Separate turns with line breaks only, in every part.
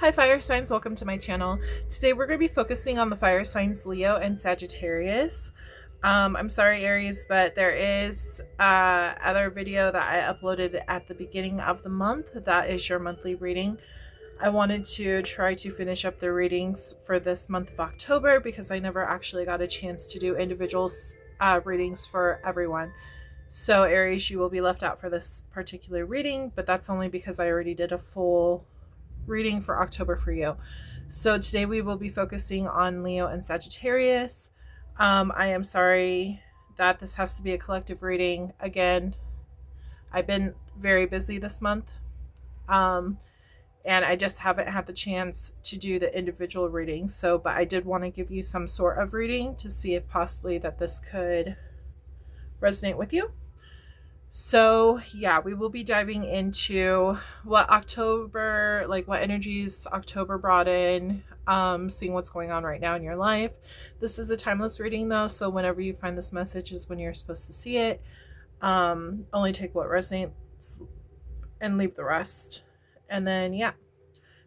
Hi fire signs, welcome to my channel. Today we're going to be focusing on the fire signs Leo and Sagittarius. I'm sorry Aries, but there is other video that I uploaded at the beginning of the month. That is your monthly reading. I wanted to try to finish up the readings for this month of October because I never actually got a chance to do individual readings for everyone. So Aries, you will be left out for this particular reading, but that's only because I already did a full reading for October for you. So today we will be focusing on Leo and Sagittarius. I am sorry that this has to be a collective reading. Again, I've been very busy this month. And I just haven't had the chance to do the individual reading. But I did want to give you some sort of reading to see if possibly that this could resonate with you. So yeah, we will be diving into what October, like what energies October brought in, seeing what's going on right now in your life. This is a timeless reading though, so whenever you find this message is when you're supposed to see it. Only take what resonates and leave the rest. And then yeah,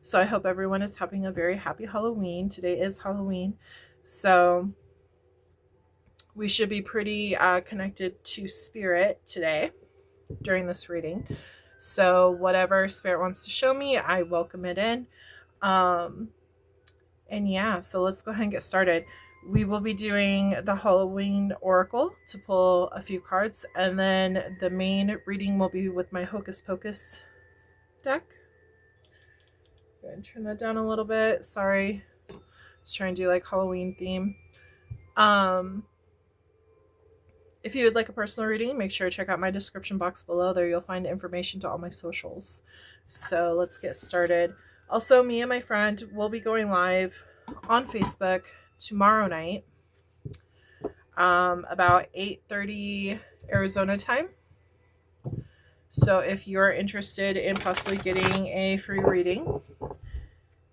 so I hope everyone is having a very happy Halloween. Today is Halloween, so we should be pretty connected to spirit today during this reading. So whatever spirit wants to show me, I welcome it in. And yeah, so let's go ahead and get started. We will be doing the Halloween Oracle to pull a few cards, and then the main reading will be with my Hocus Pocus deck. Go ahead and turn that down a little bit. Sorry. Just trying to do like Halloween theme. If you would like a personal reading, make sure to check out my description box below. There you'll find information to all my socials. So let's get started. Also, me and my friend will be going live on Facebook tomorrow night, about 8:30 Arizona time. So if you're interested in possibly getting a free reading,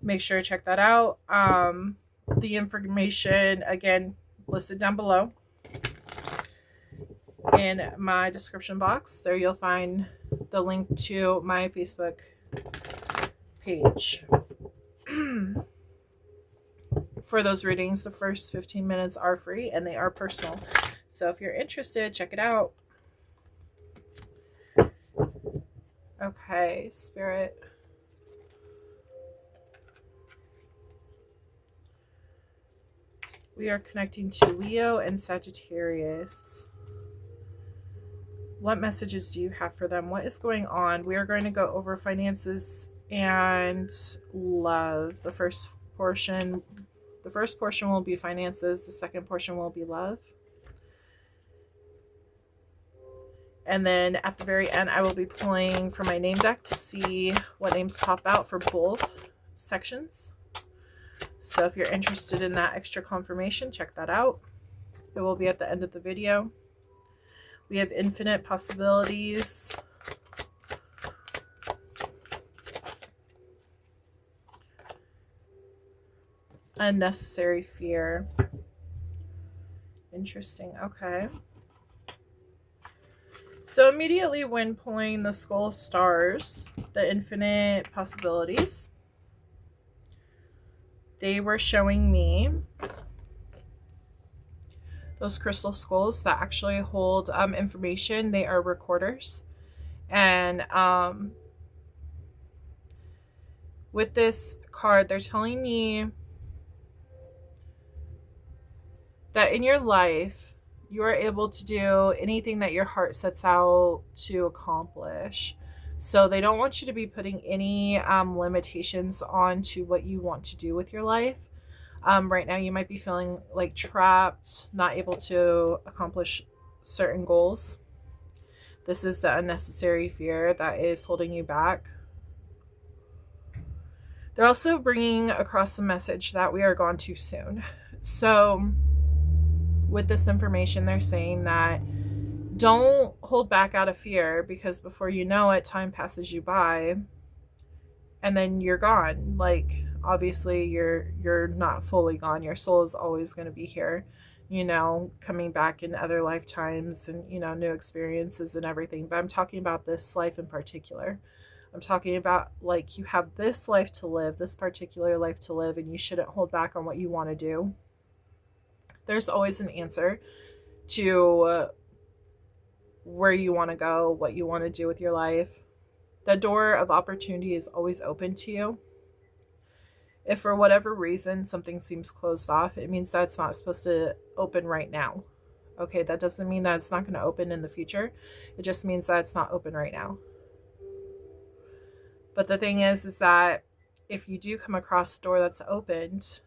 make sure to check that out. The information, again, listed down below in my description box. There you'll find the link to my Facebook page. For those readings, the first 15 minutes are free and they are personal. So if you're interested, check it out. Okay, Spirit. We are connecting to Leo and Sagittarius. What messages do you have for them? What is going on? We are going to go over finances and love. The first portion will be finances. The second portion will be love. And then at the very end, I will be pulling from my name deck to see what names pop out for both sections. So if you're interested in that extra confirmation, check that out. It will be at the end of the video. We have infinite possibilities. Unnecessary fear. Interesting. Okay. So immediately when pulling the Skull of Stars, the infinite possibilities, they were showing me those crystal skulls that actually hold information. They are recorders. And with this card, they're telling me that in your life, you are able to do anything that your heart sets out to accomplish. So they don't want you to be putting any limitations onto what you want to do with your life. Right now you might be feeling like trapped, not able to accomplish certain goals. This is the unnecessary fear that is holding you back. They're also bringing across the message that we are gone too soon. So with this information, they're saying that don't hold back out of fear, because before you know it, time passes you by and then you're gone. Like, obviously you're not fully gone. Your soul is always going to be here, coming back in other lifetimes and, new experiences and everything. But I'm talking about this life in particular. I'm talking about like you have this life to live, this particular life to live, and you shouldn't hold back on what you want to do. There's always an answer to where you want to go, what you want to do with your life. The door of opportunity is always open to you. If for whatever reason something seems closed off, it means that it's not supposed to open right now. Okay, that doesn't mean that it's not going to open in the future. It just means that it's not open right now. But the thing is that if you do come across a door that's opened,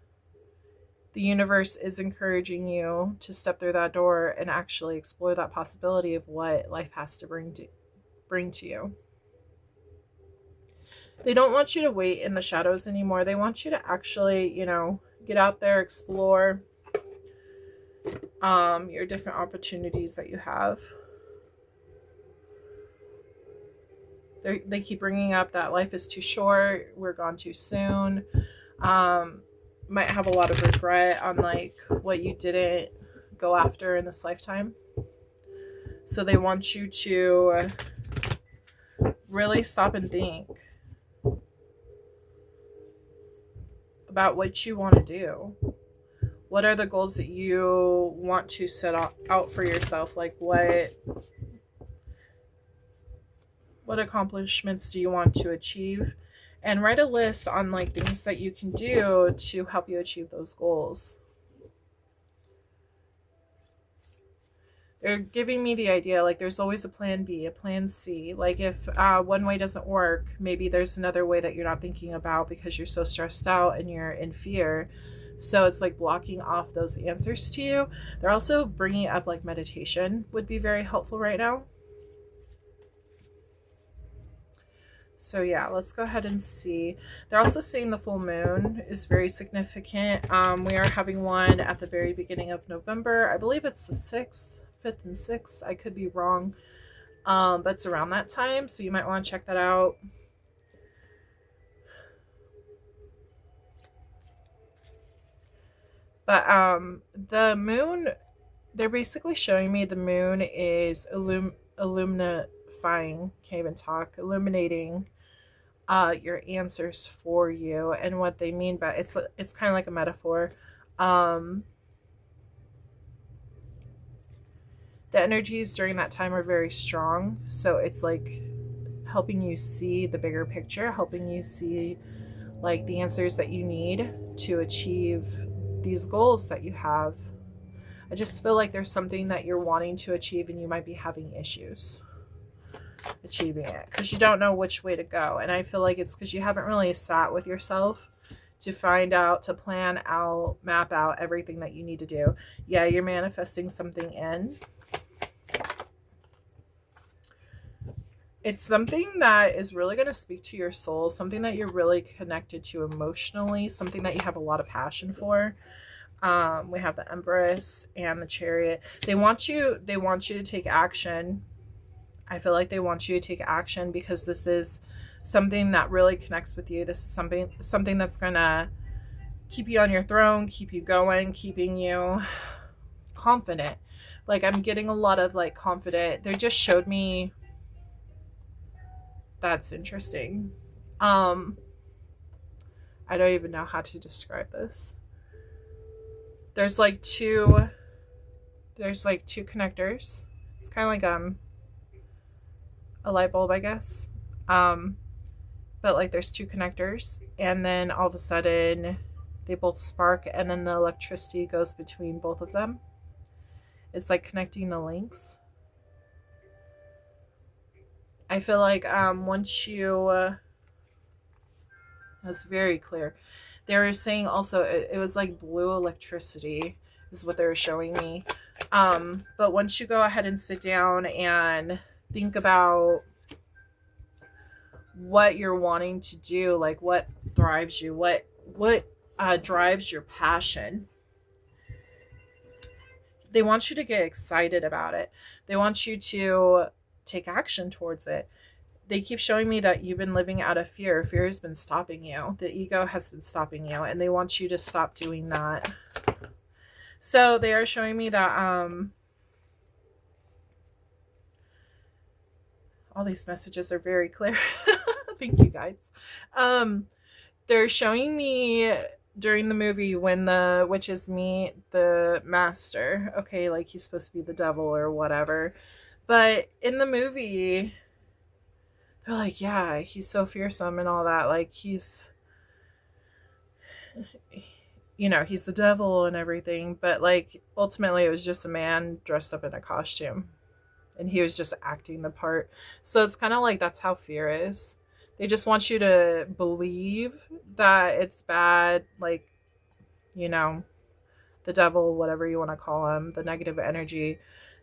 the universe is encouraging you to step through that door and actually explore that possibility of what life has to bring to you. They don't want you to wait in the shadows anymore. They want you to actually, get out there, explore your different opportunities that you have. They keep bringing up that life is too short, we're gone too soon. Might have a lot of regret on like what you didn't go after in this lifetime. So they want you to really stop and think about what you want to do. What are the goals that you want to set out for yourself? Like what accomplishments do you want to achieve? And write a list on like things that you can do to help you achieve those goals. They're giving me the idea like there's always a plan B, a plan C. Like if one way doesn't work, maybe there's another way that you're not thinking about because you're so stressed out and you're in fear. So it's like blocking off those answers to you. They're also bringing up like meditation would be very helpful right now. So yeah, let's go ahead and see. They're also saying the full moon is very significant. We are having one at the very beginning of November. I believe it's the 6th, 5th and 6th. I could be wrong. But it's around that time. So you might want to check that out. But the moon, they're basically showing me the moon is illuminating, can't even talk, illuminating your answers for you. And what they mean by it's kind of like a metaphor. The energies during that time are very strong, so it's like helping you see the bigger picture, helping you see like the answers that you need to achieve these goals that you have. I just feel like there's something that you're wanting to achieve and you might be having issues achieving it because you don't know which way to go. And I feel like it's because you haven't really sat with yourself to find out, to plan out, map out everything that you need to do. Yeah, you're manifesting something in. It's something that is really going to speak to your soul, something that you're really connected to emotionally, something that you have a lot of passion for. We have the Empress and the Chariot. They want you to take action. I feel like they want you to take action because this is something that really connects with you. This is something that's going to keep you on your throne, keep you going, keeping you confident. Like I'm getting a lot of like confident. They just showed me. That's interesting. I don't even know how to describe this. There's like two connectors. It's kind of like a light bulb, I guess. But like there's two connectors and then all of a sudden they both spark and then the electricity goes between both of them. It's like connecting the links. I feel like once you that's very clear. They were saying also it was like blue electricity is what they were showing me. But once you go ahead and sit down and think about what you're wanting to do, like what drives you, what drives your passion. They want you to get excited about it. They want you to take action towards it. They keep showing me that you've been living out of fear. Fear has been stopping you. The ego has been stopping you, and they want you to stop doing that. So they are showing me that all these messages are very clear. Thank you guys. Um, they're showing me during the movie when the witches meet the master. Okay, like he's supposed to be the devil or whatever. But in the movie, they're like, yeah, he's so fearsome and all that. Like he's, he's the devil and everything. But like ultimately, it was just a man dressed up in a costume, and he was just acting the part. So it's kind of like that's how fear is. They just want you to believe that it's bad, like, you know, the devil, whatever you want to call him, the negative energy.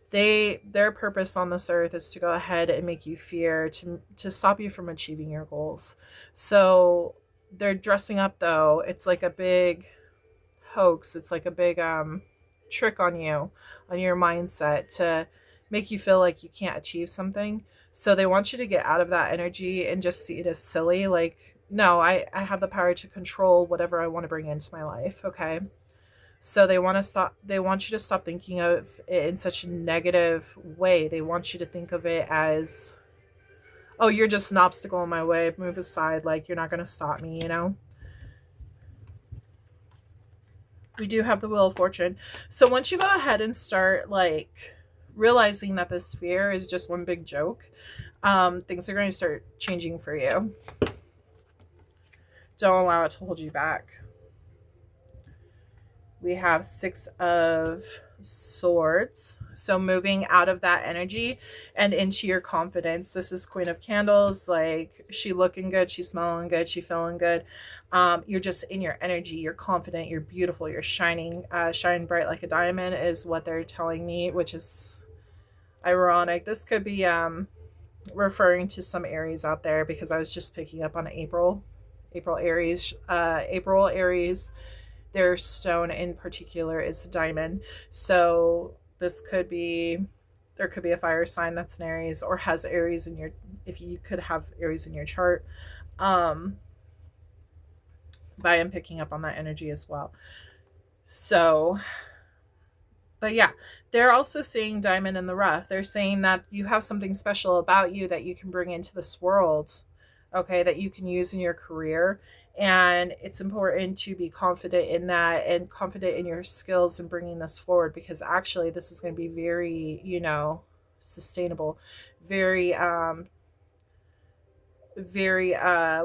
Their purpose on this earth is to go ahead and make you fear, to stop you from achieving your goals. So they're dressing up though. It's like a big hoax. It's like a big trick on you, on your mindset, to make you feel like you can't achieve something. So they want you to get out of that energy and just see it as silly. Like, no, I have the power to control whatever I want to bring into my life. Okay. So they want you to stop thinking of it in such a negative way. They want you to think of it as, oh, you're just an obstacle in my way. Move aside. Like, you're not going to stop me, you know? We do have the Wheel of Fortune. So once you go ahead and start, like, realizing that this fear is just one big joke, things are going to start changing for you. Don't allow it to hold you back. We have Six of Swords. So moving out of that energy and into your confidence. This is Queen of Candles. Like, she looking good, she smelling good, she feeling good. You're just in your energy. You're confident, you're beautiful, you're shining, shine bright like a diamond is what they're telling me, which is ironic. This could be referring to some Aries out there, because I was just picking up on April Aries. April Aries, their stone in particular is the diamond. So this could be, there could be a fire sign that's an Aries, or has Aries in your, if you could have Aries in your chart. But I am picking up on that energy as well. So, but yeah, they're also seeing diamond in the rough. They're saying that you have something special about you that you can bring into this world, okay, that you can use in your career. And it's important to be confident in that and confident in your skills and bringing this forward, because actually this is going to be very, sustainable, very, very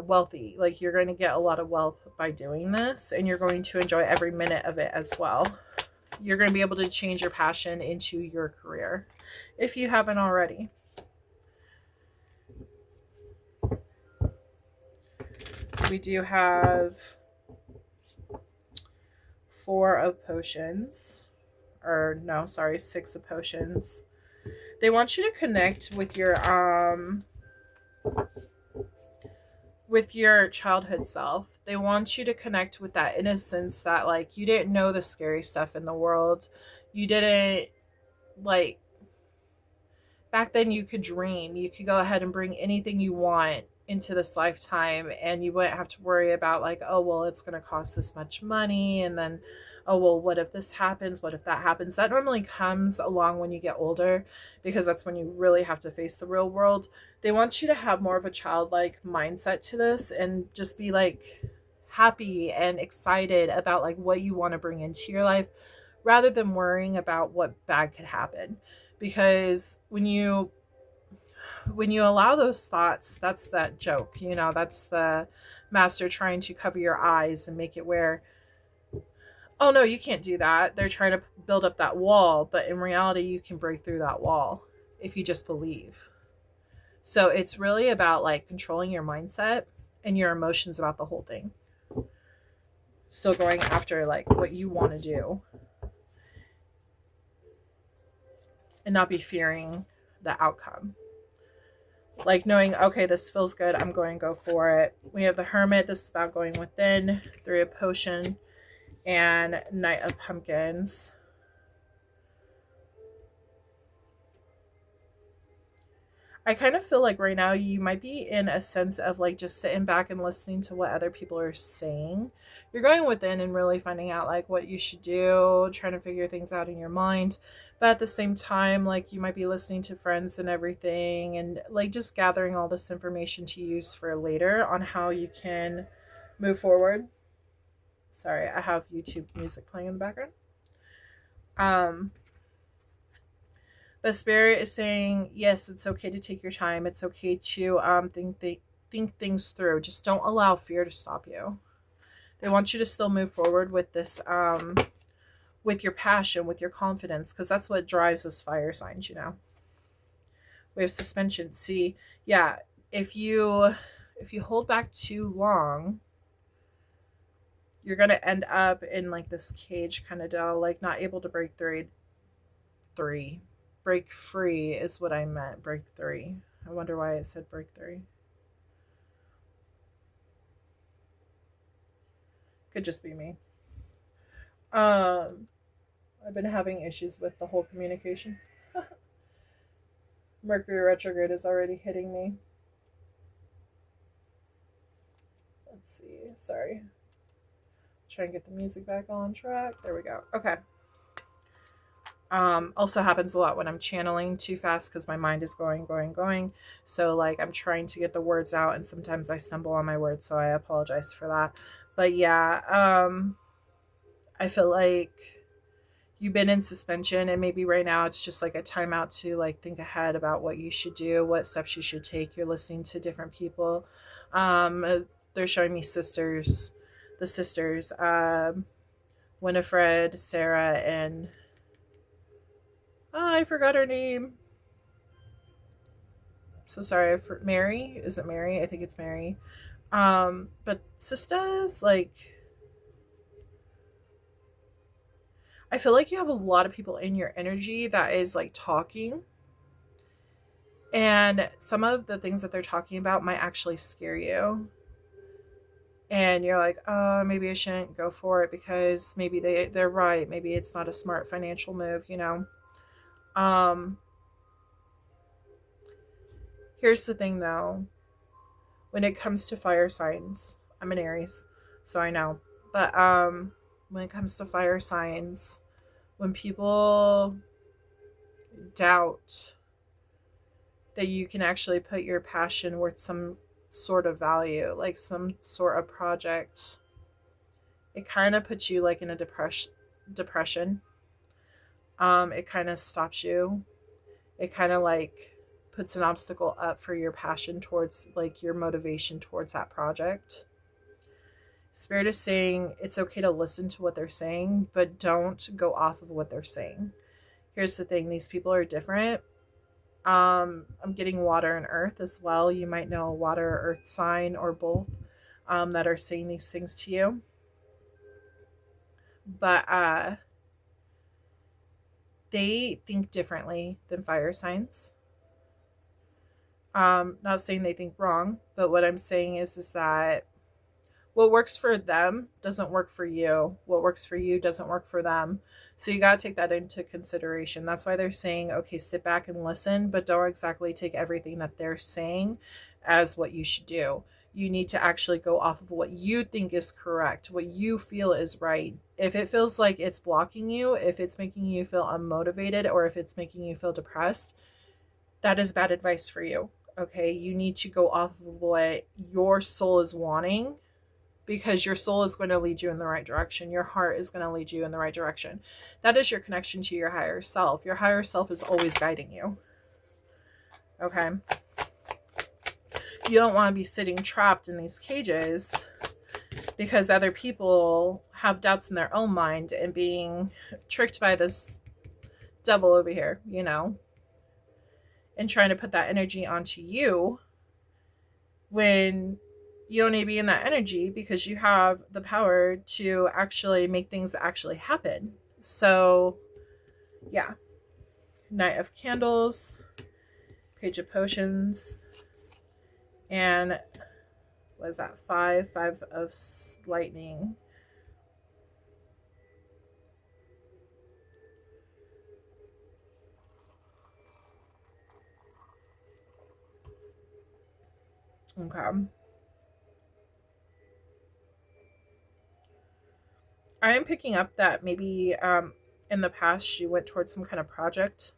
wealthy. Like, you're going to get a lot of wealth by doing this, and you're going to enjoy every minute of it as well. You're going to be able to change your passion into your career if you haven't already. We do have Six of Potions. They want you to connect with your childhood self. They want you to connect with that innocence that, like, you didn't know the scary stuff in the world. You didn't, like, back then you could dream. You could go ahead and bring anything you want into this lifetime, and you wouldn't have to worry about, like, oh, well, it's going to cost this much money, and then, oh, well, what if this happens? What if that happens? That normally comes along when you get older, because that's when you really have to face the real world. They want you to have more of a childlike mindset to this, and just be, like, happy and excited about, like, what you want to bring into your life, rather than worrying about what bad could happen. Because when you allow those thoughts, that's that joke, that's the master trying to cover your eyes and make it where, oh no, you can't do that. They're trying to build up that wall, but in reality, you can break through that wall if you just believe. So it's really about, like, controlling your mindset and your emotions about the whole thing. Still going after, like, what you want to do, and not be fearing the outcome. Like, knowing, okay, this feels good, I'm going to go for it. We have the Hermit. This is about going within. Three of Potion and Knight of Pumpkins. I kind of feel like right now you might be in a sense of like just sitting back and listening to what other people are saying. You're going within and really finding out like what you should do, trying to figure things out in your mind. But at the same time, like you might be listening to friends and everything and like just gathering all this information to use for later on how you can move forward. Sorry, I have YouTube music playing in the background. Um, But Spirit is saying, yes, it's okay to take your time. It's okay to think things through. Just don't allow fear to stop you. They want you to still move forward with this, with your passion, with your confidence, because that's what drives us fire signs. We have suspension. See, yeah, if you hold back too long, you're gonna end up in like this cage kind of deal, like not able to break three. Break free is what I meant. Break three. I wonder why it said break three. Could just be me. I've been having issues with the whole communication. Mercury retrograde is already hitting me. Let's see. Sorry. Try and get the music back on track. There we go. Okay. Also happens a lot when I'm channeling too fast because my mind is going. So like I'm trying to get the words out and sometimes I stumble on my words, so I apologize for that. But yeah, I feel like you've been in suspension and maybe right now it's just like a timeout to like think ahead about what you should do, what steps you should take. You're listening to different people. They're showing me the sisters, Winifred, Sarah, and I forgot her name. So sorry for Mary. Is it Mary? I think it's Mary. But sisters, like I feel like you have a lot of people in your energy that is like talking. And some of the things that they're talking about might actually scare you. And you're like, oh, maybe I shouldn't go for it because maybe they're right. Maybe it's not a smart financial move. Um, Here's the thing though. When it comes to fire signs, I'm an Aries, so I know. But when it comes to fire signs, when people doubt that you can actually put your passion worth some sort of value, like some sort of project, it kind of puts you like in a depression. It kind of stops you. It kind of like puts an obstacle up for your passion towards like your motivation towards that project. Spirit is saying it's okay to listen to what they're saying, but don't go off of what they're saying. Here's the thing, these people are different. I'm getting water and earth as well. You might know a water or earth sign or both that are saying these things to you. But they think differently than fire signs. Not saying they think wrong, but what I'm saying is that what works for them doesn't work for you. What works for you doesn't work for them. So you got to take that into consideration. That's why they're saying, okay, sit back and listen, but don't exactly take everything that they're saying as what you should do. You need to actually go off of what you think is correct, what you feel is right. If it feels like it's blocking you, if it's making you feel unmotivated, or if it's making you feel depressed, that is bad advice for you. Okay, you need to go off of what your soul is wanting because your soul is going to lead you in the right direction. Your heart is going to lead you in the right direction. That is your connection to your higher self. Your higher self is always guiding you. Okay. You don't want to be sitting trapped in these cages because other people have doubts in their own mind and being tricked by this devil over here, and trying to put that energy onto you when you only be in that energy because you have the power to actually make things actually happen. So, yeah. Knight of Candles, Page of Potions, and what is that? Five of Lightning. Okay. I am picking up that maybe in the past you went towards some kind of project.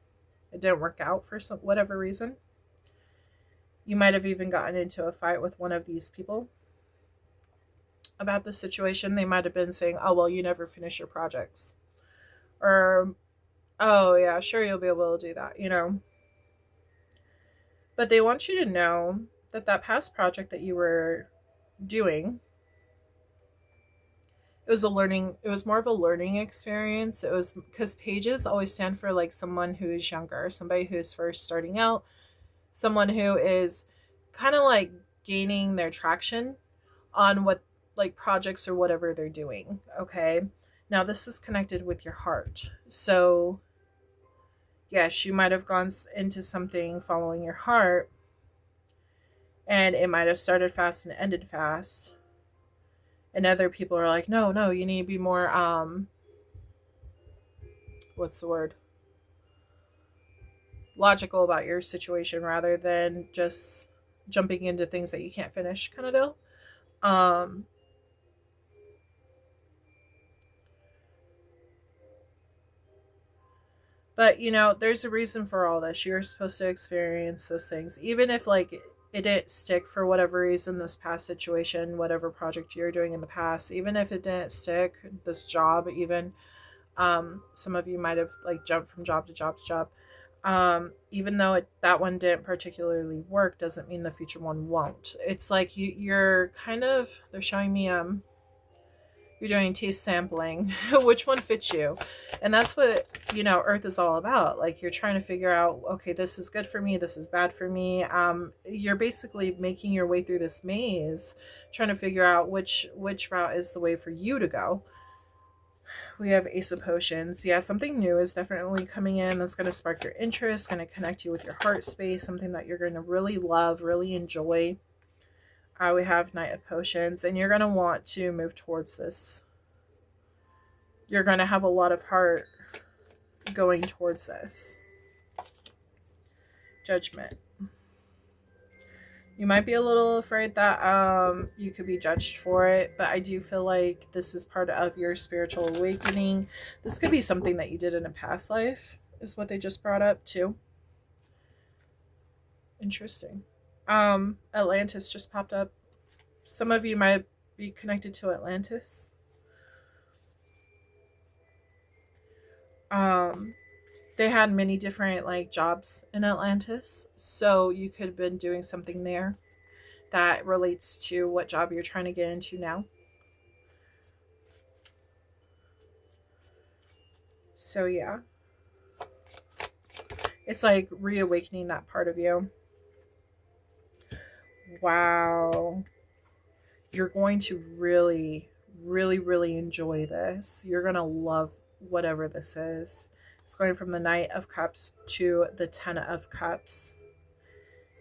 It didn't work out for some whatever reason. You might have even gotten into a fight with one of these people about the situation. They might have been saying, "Oh, well, you never finish your projects." Or, "Oh, yeah, sure you'll be able to do that," you know. But they want you to know that that past project that you were doing, it was more of a learning experience. It was because pages always stand for like someone who is younger, somebody who's first starting out, someone who is kind of like gaining their traction on what like projects or whatever they're doing. Okay. Now this is connected with your heart. So yes, you might have gone into something following your heart, and it might have started fast and ended fast. And other people are like, no, no, you need to be more what's the word? Logical about your situation rather than just jumping into things that you can't finish kind of deal. Um but you know, there's a reason for all this. You're supposed to experience those things. Even if like it didn't stick for whatever reason, this past situation, whatever project you're doing in the past, even if it didn't stick, this job even, some of you might have like jumped from job to job to job. Even though that one didn't particularly work, doesn't mean the future one won't. It's like you're kind of, they're showing me you're doing taste sampling, which one fits you. And that's what, you know, Earth is all about. Like you're trying to figure out, okay, this is good for me, this is bad for me. You're basically making your way through this maze, trying to figure out which route is the way for you to go. We have Ace of Potions. Yeah, something new is definitely coming in that's going to spark your interest, going to connect you with your heart space, something that you're going to really love, really enjoy. We have Knight of Potions, and you're going to want to move towards this. You're going to have a lot of heart going towards this. Judgment. You might be a little afraid that you could be judged for it, but I do feel like this is part of your spiritual awakening. This could be something that you did in a past life, is what they just brought up too. Interesting. Atlantis just popped up. Some of you might be connected to Atlantis. They had many different like jobs in Atlantis, so you could have been doing something there that relates to what job you're trying to get into now. So yeah, it's like reawakening that part of you. Wow, you're going to really, really, really enjoy this. You're gonna love whatever this is. It's going from the Knight of Cups to the Ten of Cups.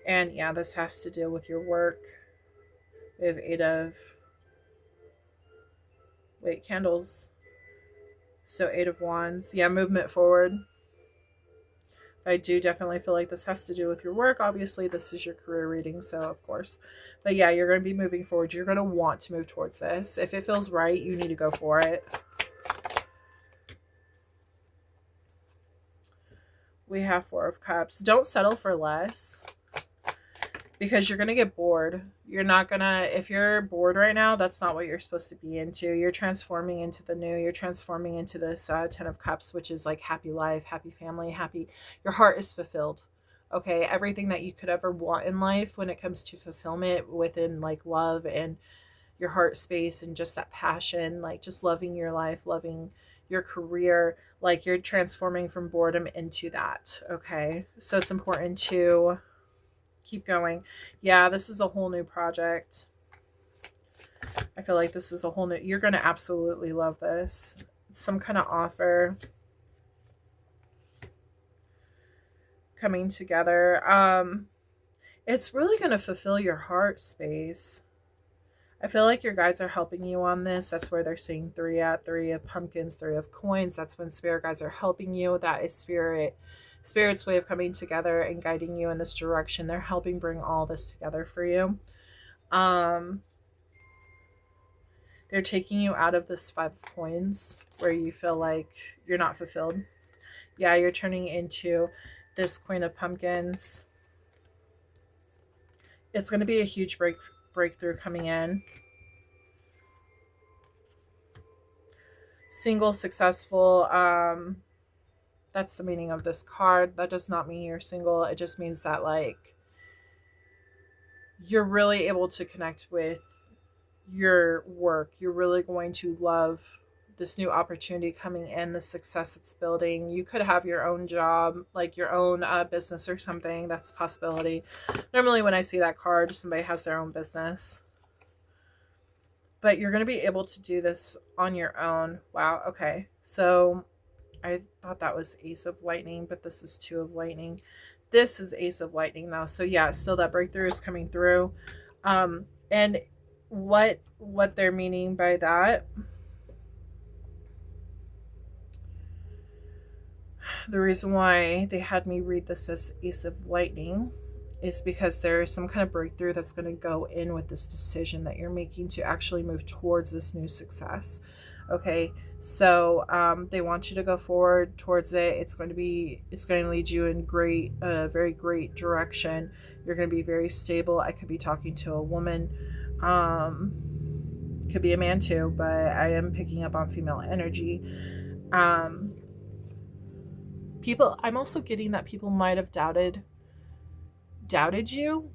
And yeah, this has to deal with your work. We have candles. So 8 of Wands. Yeah, movement forward. I do definitely feel like this has to do with your work. Obviously, this is your career reading, so of course. But yeah, you're going to be moving forward. You're going to want to move towards this. If it feels right, you need to go for it. We have 4 of Cups. Don't settle for less, because you're going to get bored. You're not going to, if you're bored right now, that's not what you're supposed to be into. You're transforming into the new. You're transforming into this 10 of Cups, which is like happy life, happy family, happy. Your heart is fulfilled. Okay, everything that you could ever want in life when it comes to fulfillment within like love and your heart space and just that passion, like just loving your life, loving your career, like you're transforming from boredom into that. Okay, so it's important to keep going. Yeah, this is a whole new project. I feel like this is a whole new, you're going to absolutely love this. It's some kind of offer coming together. It's really going to fulfill your heart space. I feel like your guides are helping you on this. That's where they're seeing 3 at 3 of Pumpkins, 3 of Coins. That's when spirit guides are helping you. That is spirit's way of coming together and guiding you in this direction. They're helping bring all this together for you. Um, they're taking you out of this 5 of coins where you feel like you're not fulfilled. Yeah, you're turning into this Queen of Pumpkins. It's going to be a huge breakthrough coming in. Single, successful. That's the meaning of this card. That does not mean you're single. It just means that, like, you're really able to connect with your work. You're really going to love this new opportunity coming in, the success it's building. You could have your own job, like your own business or something. That's a possibility. Normally when I see that card, somebody has their own business. But you're going to be able to do this on your own. Wow, okay. So I thought that was Ace of Lightning, but this is Two of Lightning. This is Ace of Lightning though. So yeah, still that breakthrough is coming through. And what they're meaning by that, the reason why they had me read this as Ace of Lightning is because there is some kind of breakthrough that's going to go in with this decision that you're making to actually move towards this new success. Okay, so they want you to go forward towards it. It's going to lead you in very great direction. You're going to be very stable. I could be talking to a woman, could be a man too, but I am picking up on female energy. People, I'm also getting that people might have doubted you,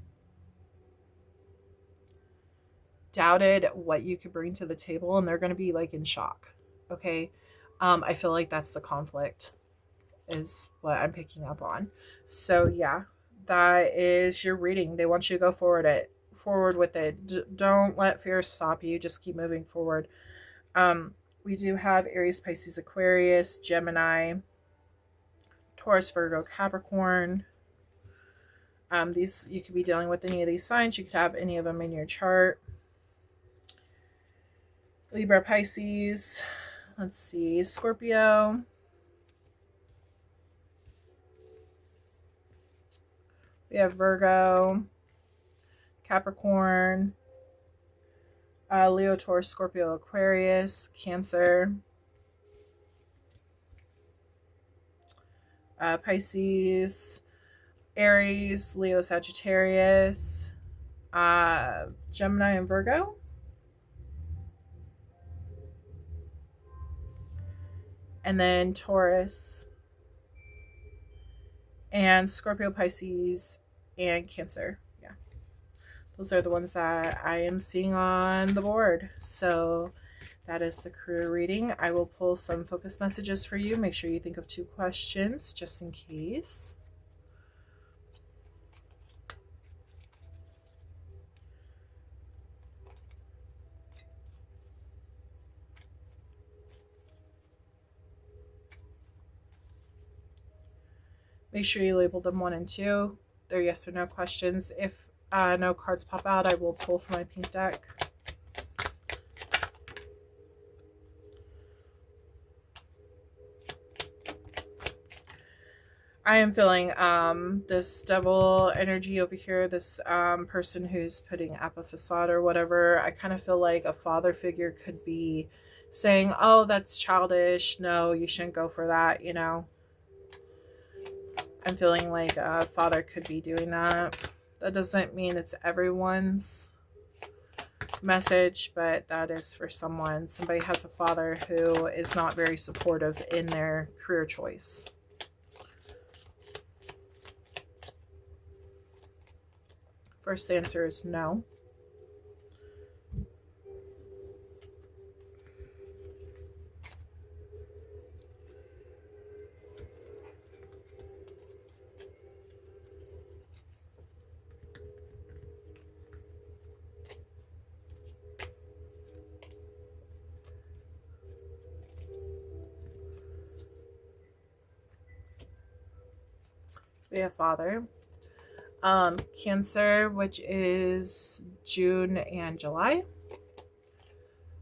doubted what you could bring to the table, and they're going to be like in shock. Okay, I feel like that's the conflict is what I'm picking up on. So yeah, that is your reading. They want you to go forward with it. Don't let fear stop you. Just keep moving forward. We do have Aries, Pisces, Aquarius, Gemini, Taurus, Virgo, Capricorn. These, you could be dealing with any of these signs. You could have any of them in your chart. Libra, Pisces. Let's see, Scorpio. We have Virgo, Capricorn, Leo, Taurus, Scorpio, Aquarius, Cancer, Pisces, Aries, Leo, Sagittarius, Gemini, and Virgo. And then Taurus and Scorpio, Pisces, and Cancer. Yeah. Those are the ones that I am seeing on the board. So that is the career reading. I will pull some focus messages for you. Make sure you think of 2 questions just in case. Make sure you label them 1 and 2. They're yes or no questions. If no cards pop out, I will pull from my pink deck. I am feeling this devil energy over here, this person who's putting up a facade or whatever. I kind of feel like a father figure could be saying, oh, that's childish. No, you shouldn't go for that, you know. I'm feeling like a father could be doing that. That doesn't mean it's everyone's message, but that is for someone. Somebody has a father who is not very supportive in their career choice. First answer is no. We have father. Cancer, which is June and July.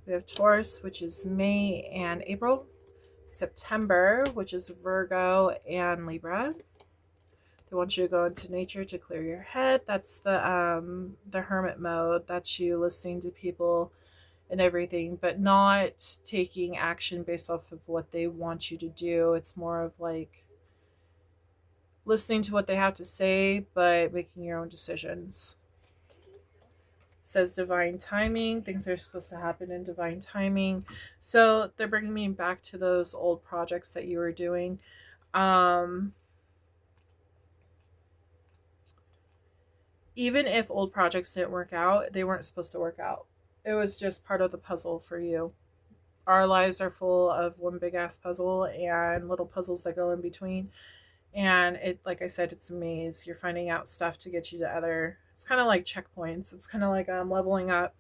We have Taurus, which is May and April. September, which is Virgo and Libra. They want you to go into nature to clear your head. That's the hermit mode. That's you listening to people and everything, but not taking action based off of what they want you to do. It's more of like listening to what they have to say, but making your own decisions. It says divine timing. Things are supposed to happen in divine timing. So they're bringing me back to those old projects that you were doing. Even if old projects didn't work out, they weren't supposed to work out. It was just part of the puzzle for you. Our lives are full of one big ass puzzle and little puzzles that go in between. And it, like I said, it's a maze. You're finding out stuff to get you to other. It's kind of like checkpoints. It's kind of like leveling up,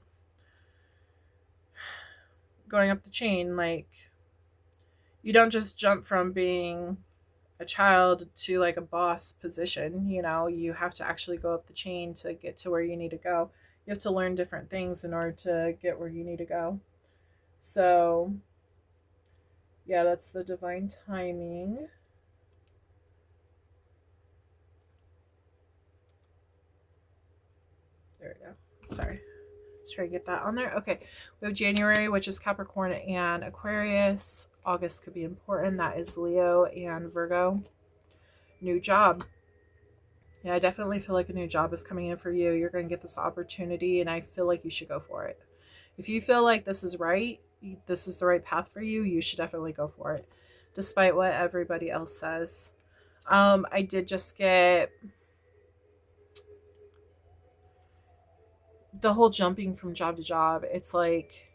going up the chain. Like you don't just jump from being a child to like a boss position. You know, you have to actually go up the chain to get to where you need to go. You have to learn different things in order to get where you need to go. So yeah, that's the divine timing. There we go. Sorry. Let's try to get that on there. Okay. We have January, which is Capricorn and Aquarius. August could be important. That is Leo and Virgo. New job. Yeah, I definitely feel like a new job is coming in for you. You're going to get this opportunity, and I feel like you should go for it. If you feel like this is right, this is the right path for you, you should definitely go for it, despite what everybody else says. I did just get the whole jumping from job to job. It's like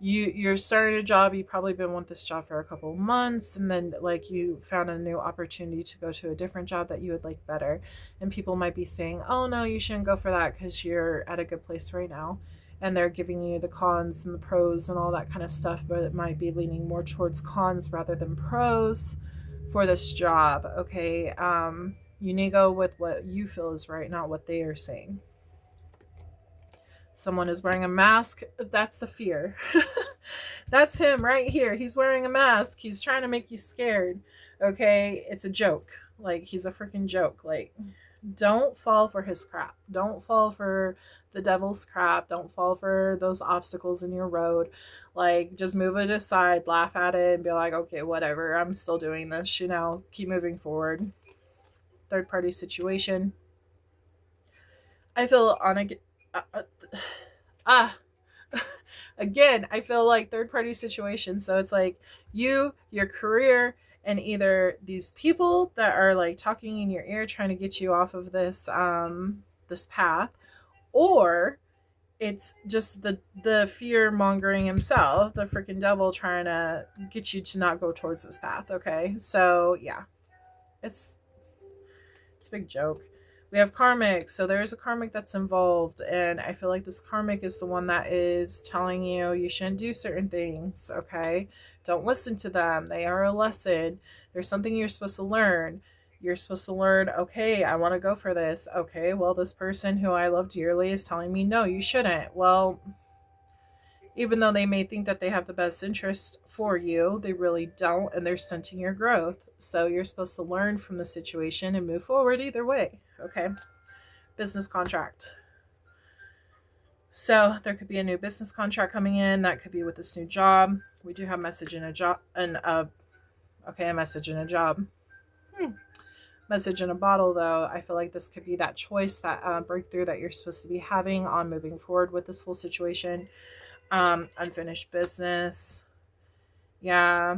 you're starting a job, you've probably been with this job for a couple of months, and then like you found a new opportunity to go to a different job that you would like better, and people might be saying, oh no, you shouldn't go for that because you're at a good place right now, and they're giving you the cons and the pros and all that kind of stuff, but it might be leaning more towards cons rather than pros for this job. Okay, you need to go with what you feel is right, not what they are saying. Someone is wearing a mask. That's the fear. That's him right here. He's wearing a mask. He's trying to make you scared. Okay? It's a joke. Like, he's a freaking joke. Like, don't fall for his crap. Don't fall for the devil's crap. Don't fall for those obstacles in your road. Like, just move it aside, laugh at it, and be like, okay, whatever. I'm still doing this, you know, keep moving forward. Third party situation. I feel on a. Again, I feel like third party situation. So it's like you, your career, and either these people that are like talking in your ear trying to get you off of this path, or it's just the fear mongering himself, the freaking devil trying to get you to not go towards this path. Okay, so yeah, it's a big joke. We have karmic, so there is a karmic that's involved, and I feel like this karmic is the one that is telling you you shouldn't do certain things. Okay, don't listen to them. They are a lesson. There's something you're supposed to learn. You're supposed to learn, okay, I want to go for this. Okay, well, this person who I love dearly is telling me no, you shouldn't. Well, even though they may think that they have the best interest for you, they really don't, and they're stunting your growth. So you're supposed to learn from the situation and move forward either way. Okay. Business contract. So there could be a new business contract coming in. That could be with this new job. We do have message in a job and a message in a job. Message in a bottle, though. I feel like this could be that choice, that breakthrough that you're supposed to be having on moving forward with this whole situation. Unfinished business. Yeah.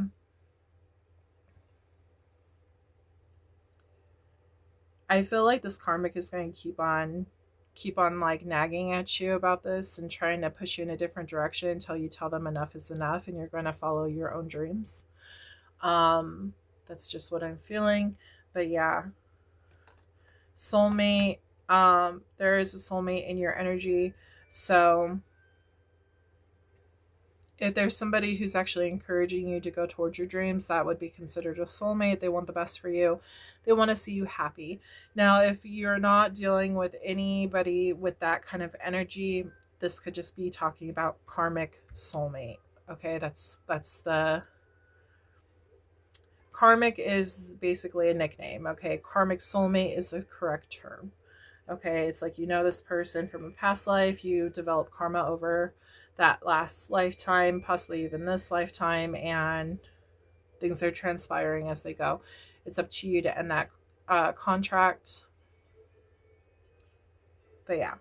I feel like this karmic is going to keep on like nagging at you about this and trying to push you in a different direction until you tell them enough is enough and you're going to follow your own dreams. That's just what I'm feeling. But yeah. Soulmate. There is a soulmate in your energy. So if there's somebody who's actually encouraging you to go towards your dreams, that would be considered a soulmate. They want the best for you. They want to see you happy. Now, if you're not dealing with anybody with that kind of energy, this could just be talking about karmic soulmate. Okay, that's Karmic is basically a nickname, okay? Karmic soulmate is the correct term. Okay, it's like you know this person from a past life, you develop karma over that last lifetime, possibly even this lifetime, and things are transpiring as they go. It's up to you to end that contract. But yeah,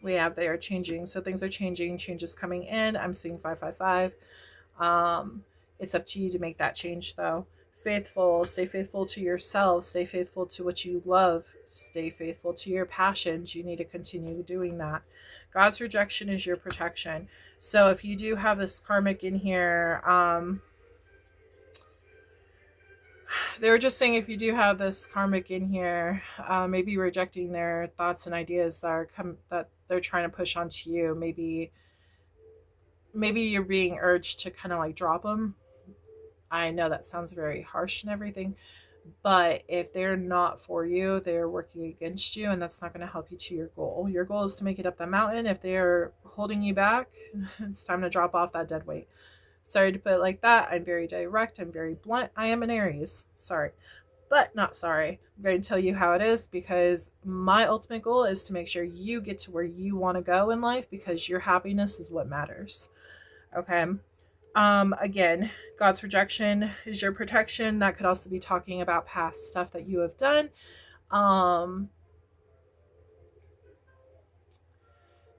we have they are changing. So things are changing, changes coming in. I'm seeing 555. It's up to you to make that change though. Faithful, stay faithful to yourself, stay faithful to what you love, stay faithful to your passions. You need to continue doing that. God's rejection is your protection. So if you do have this karmic in here, they were just saying if you do have this karmic in here, maybe rejecting their thoughts and ideas that they're trying to push onto you. Maybe you're being urged to kind of like drop them. I know that sounds very harsh and everything, but if they're not for you, they're working against you, and that's not going to help you to your goal. Your goal is to make it up the mountain. If they're holding you back, it's time to drop off that dead weight. Sorry to put it like that. I'm very direct. I'm very blunt. I am an Aries. Sorry, but not sorry. I'm going to tell you how it is, because my ultimate goal is to make sure you get to where you want to go in life, because your happiness is what matters. Okay. Again, God's rejection is your protection. That could also be talking about past stuff that you have done.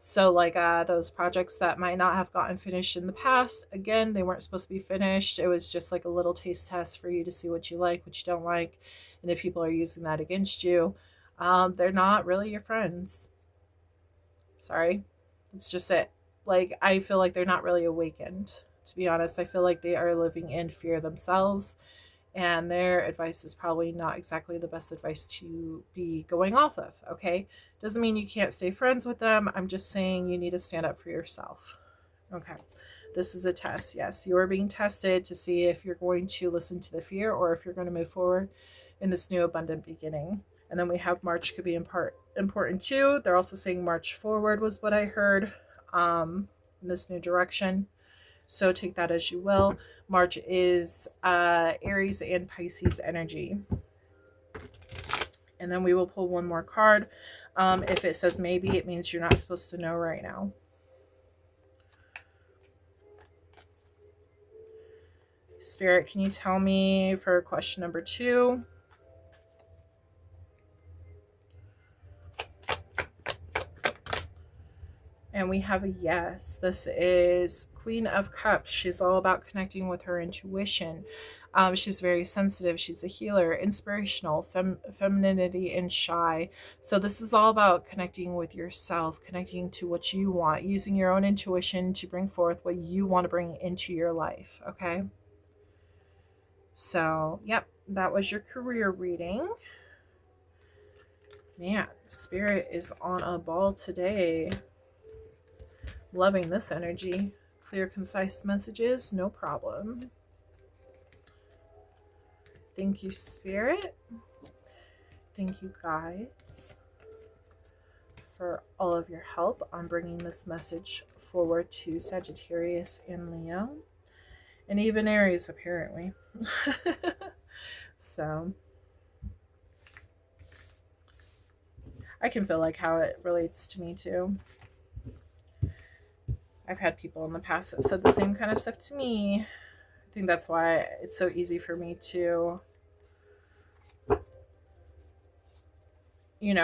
So like those projects that might not have gotten finished in the past, again, they weren't supposed to be finished. It was just like a little taste test for you to see what you like, what you don't like. And if people are using that against you, they're not really your friends. Sorry. It's just it. Like, I feel like they're not really awakened. To be honest, I feel like they are living in fear themselves, and their advice is probably not exactly the best advice to be going off of, okay? Doesn't mean you can't stay friends with them. I'm just saying you need to stand up for yourself, okay? This is a test. Yes, you are being tested to see if you're going to listen to the fear or if you're going to move forward in this new abundant beginning. And then we have March could be important too. They're also saying March forward was what I heard, in this new direction. So take that as you will. March is Aries and Pisces energy. And then we will pull one more card. If it says maybe, it means you're not supposed to know right now. Spirit, can you tell me for question number 2? And we have a yes. This is Queen of Cups. She's all about connecting with her intuition. She's very sensitive. She's a healer, inspirational, femininity, and shy. So this is all about connecting with yourself, connecting to what you want, using your own intuition to bring forth what you want to bring into your life, okay? So, yep, that was your career reading. Man, Spirit is on a ball today. Loving this energy. Clear, concise messages, no problem. Thank you, Spirit. Thank you, guys, for all of your help on bringing this message forward to Sagittarius and Leo. And even Aries, apparently. So, I can feel like how it relates to me, too. I've had people in the past that said the same kind of stuff to me. I think that's why it's so easy for me to,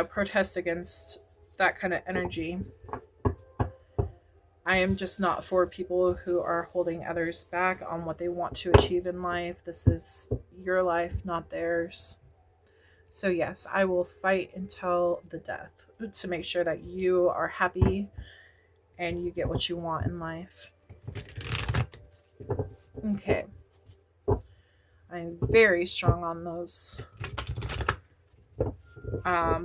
protest against that kind of energy. I am just not for people who are holding others back on what they want to achieve in life. This is your life, not theirs. So yes, I will fight until the death to make sure that you are happy and you get what you want in life. Okay. I'm very strong on those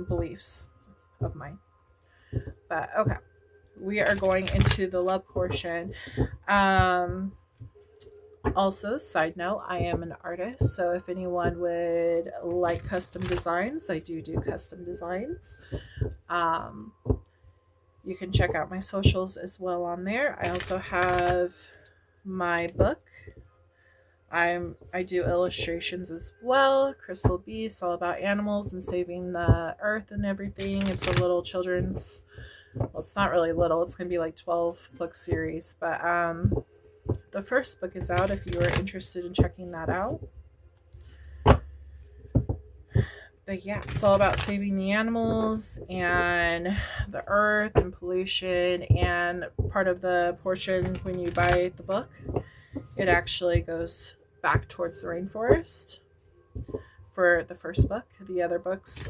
beliefs of mine. But okay. We are going into the love portion. Also, side note, I am an artist. So if anyone would like custom designs, I do custom designs. You can check out my socials as well on there. I also have my book, I do illustrations as well. Crystal Beast, all about animals and saving the earth and everything. It's a little children's, well, it's not really little, it's gonna be like 12 book series, but the first book is out if you are interested in checking that out. But yeah, it's all about saving the animals and the earth and pollution. And part of the portion when you buy the book, it actually goes back towards the rainforest for the first book. The other books,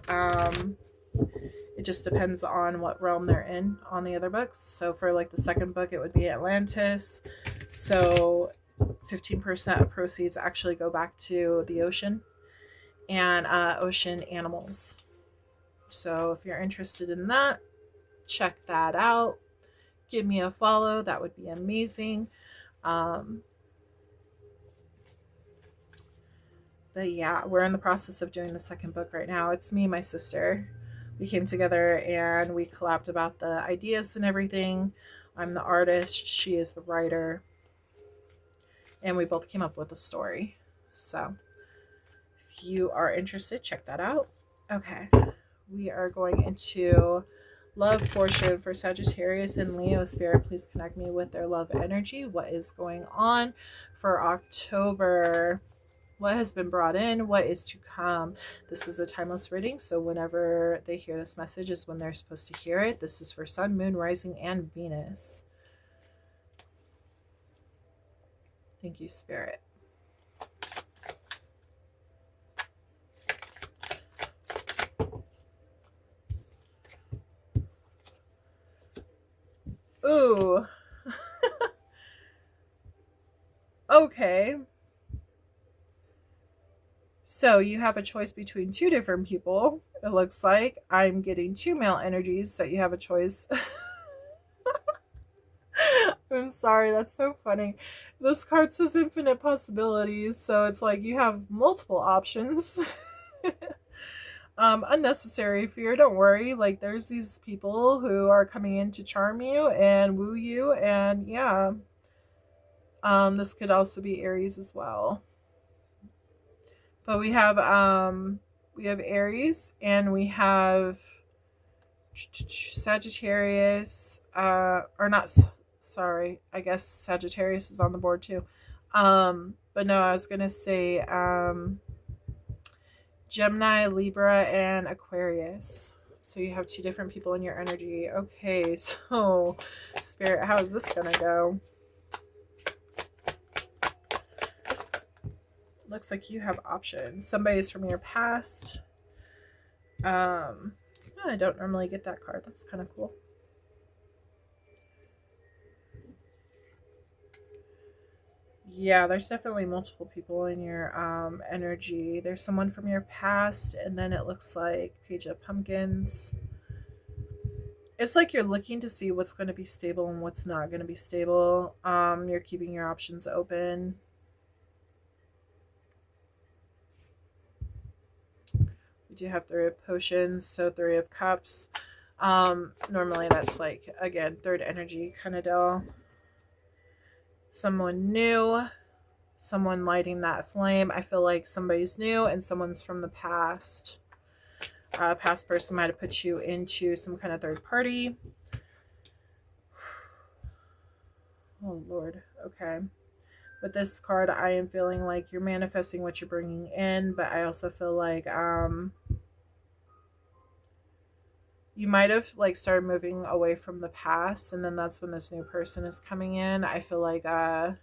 it just depends on what realm they're in on the other books. So for like the second book, it would be Atlantis. So 15% of proceeds actually go back to the ocean and ocean animals. So if you're interested in that, check that out. Give me a follow. That would be amazing. But yeah, we're in the process of doing the second book right now. It's me and my sister. We came together and we collabed about the ideas and everything. I'm the artist, she is the writer, and we both came up with a story. So if you are interested, check that out. Okay, we are going into love portion for Sagittarius and Leo. Spirit, please connect me with their love energy. What is going on for October? What has been brought in? What is to come? This is a timeless reading, so whenever they hear this message is when they're supposed to hear it. This is for Sun, Moon, Rising, and Venus. Thank you, Spirit. Ooh. Okay. So you have a choice between two different people. It looks like I'm getting two male energies that you have a choice. I'm sorry, that's so funny. This card says infinite possibilities, so it's like you have multiple options. Unnecessary fear, don't worry. Like, there's these people who are coming in to charm you and woo you, and yeah. This could also be Aries as well. But we have Aries and we have Sagittarius, or not, sorry, I guess Sagittarius is on the board too. But no, I was gonna say Gemini, Libra, and Aquarius. So you have two different people in your energy. Okay, so Spirit, how is this gonna go? Looks like you have options. Somebody's from your past. I don't normally get that card. That's kind of cool. Yeah, there's definitely multiple people in your energy. There's someone from your past, and then it looks like Page of Pumpkins. It's like you're looking to see what's going to be stable and what's not going to be stable. You're keeping your options open. We do have Three of Potions, so Three of Cups. Normally that's like, again, third energy kind of deal. Someone new, someone lighting that flame. I feel like somebody's new and someone's from the past. Past person might have put you into some kind of third party. Oh Lord, okay. With this card, I am feeling like you're manifesting what you're bringing in, but I also feel like you might have like started moving away from the past, and then that's when this new person is coming in. I feel like there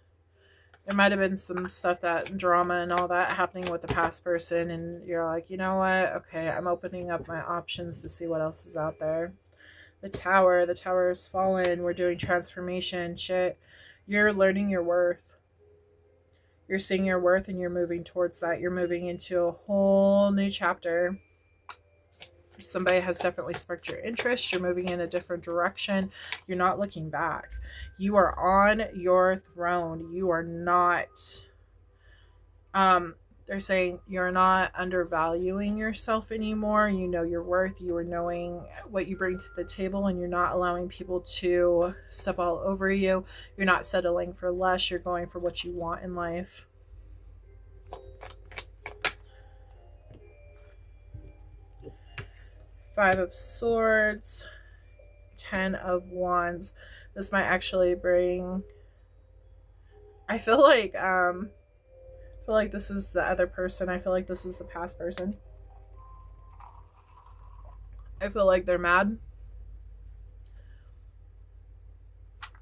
might have been some stuff, that drama and all that happening with the past person, and you're like, you know what? Okay, I'm opening up my options to see what else is out there. The tower is fallen. We're doing transformation shit. You're learning your worth. You're seeing your worth and you're moving towards that. You're moving into a whole new chapter. Somebody has definitely sparked your interest. You're moving in a different direction. You're not looking back. You are on your throne. You are not, they're saying you're not undervaluing yourself anymore. You know your worth. You are knowing what you bring to the table, and you're not allowing people to step all over you. You're not settling for less. You're going for what you want in life. Five of Swords, 10 of Wands. This might actually bring, I feel like this is the other person. I feel like this is the past person. I feel like they're mad.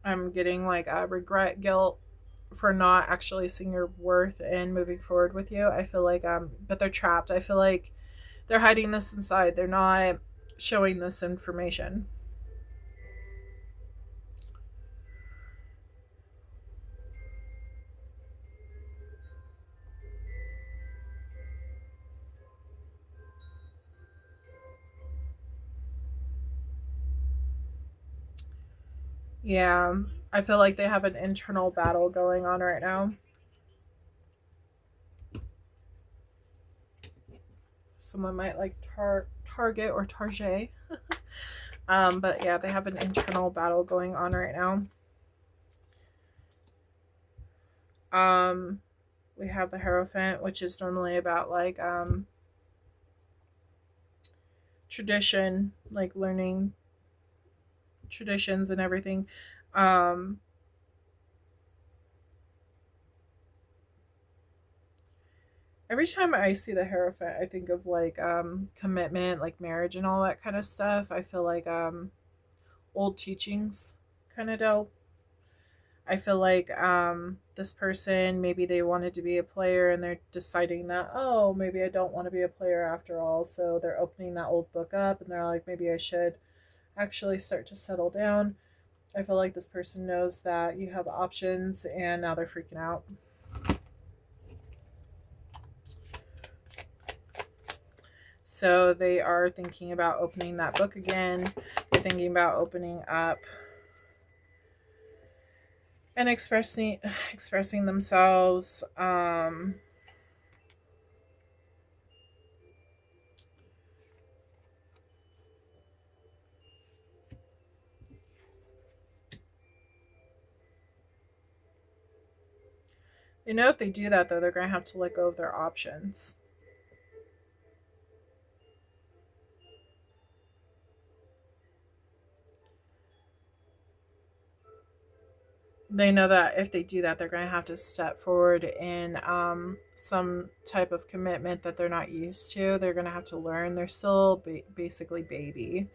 I'm getting like a regret, guilt for not actually seeing your worth and moving forward with you. I feel like but they're trapped. I feel like they're hiding this inside. They're not showing this information. Yeah, I feel like they have an internal battle going on right now. Someone might like Target or Target. But yeah, they have an internal battle going on right now. We have the Hierophant, which is normally about like tradition, like learning traditions and everything. Every time I see the Hierophant, I think of like commitment, like marriage and all that kind of stuff. I feel like old teachings kind of dope. I feel like this person, maybe they wanted to be a player and they're deciding that, oh, maybe I don't want to be a player after all. So they're opening that old book up and they're like, maybe I should actually start to settle down. I feel like this person knows that you have options and now they're freaking out. So they are thinking about opening that book again. They're thinking about opening up and expressing themselves. They know if they do that, though, they're going to have to let go of their options. They know that if they do that, they're going to have to step forward in some type of commitment that they're not used to. They're going to have to learn. They're still basically baby,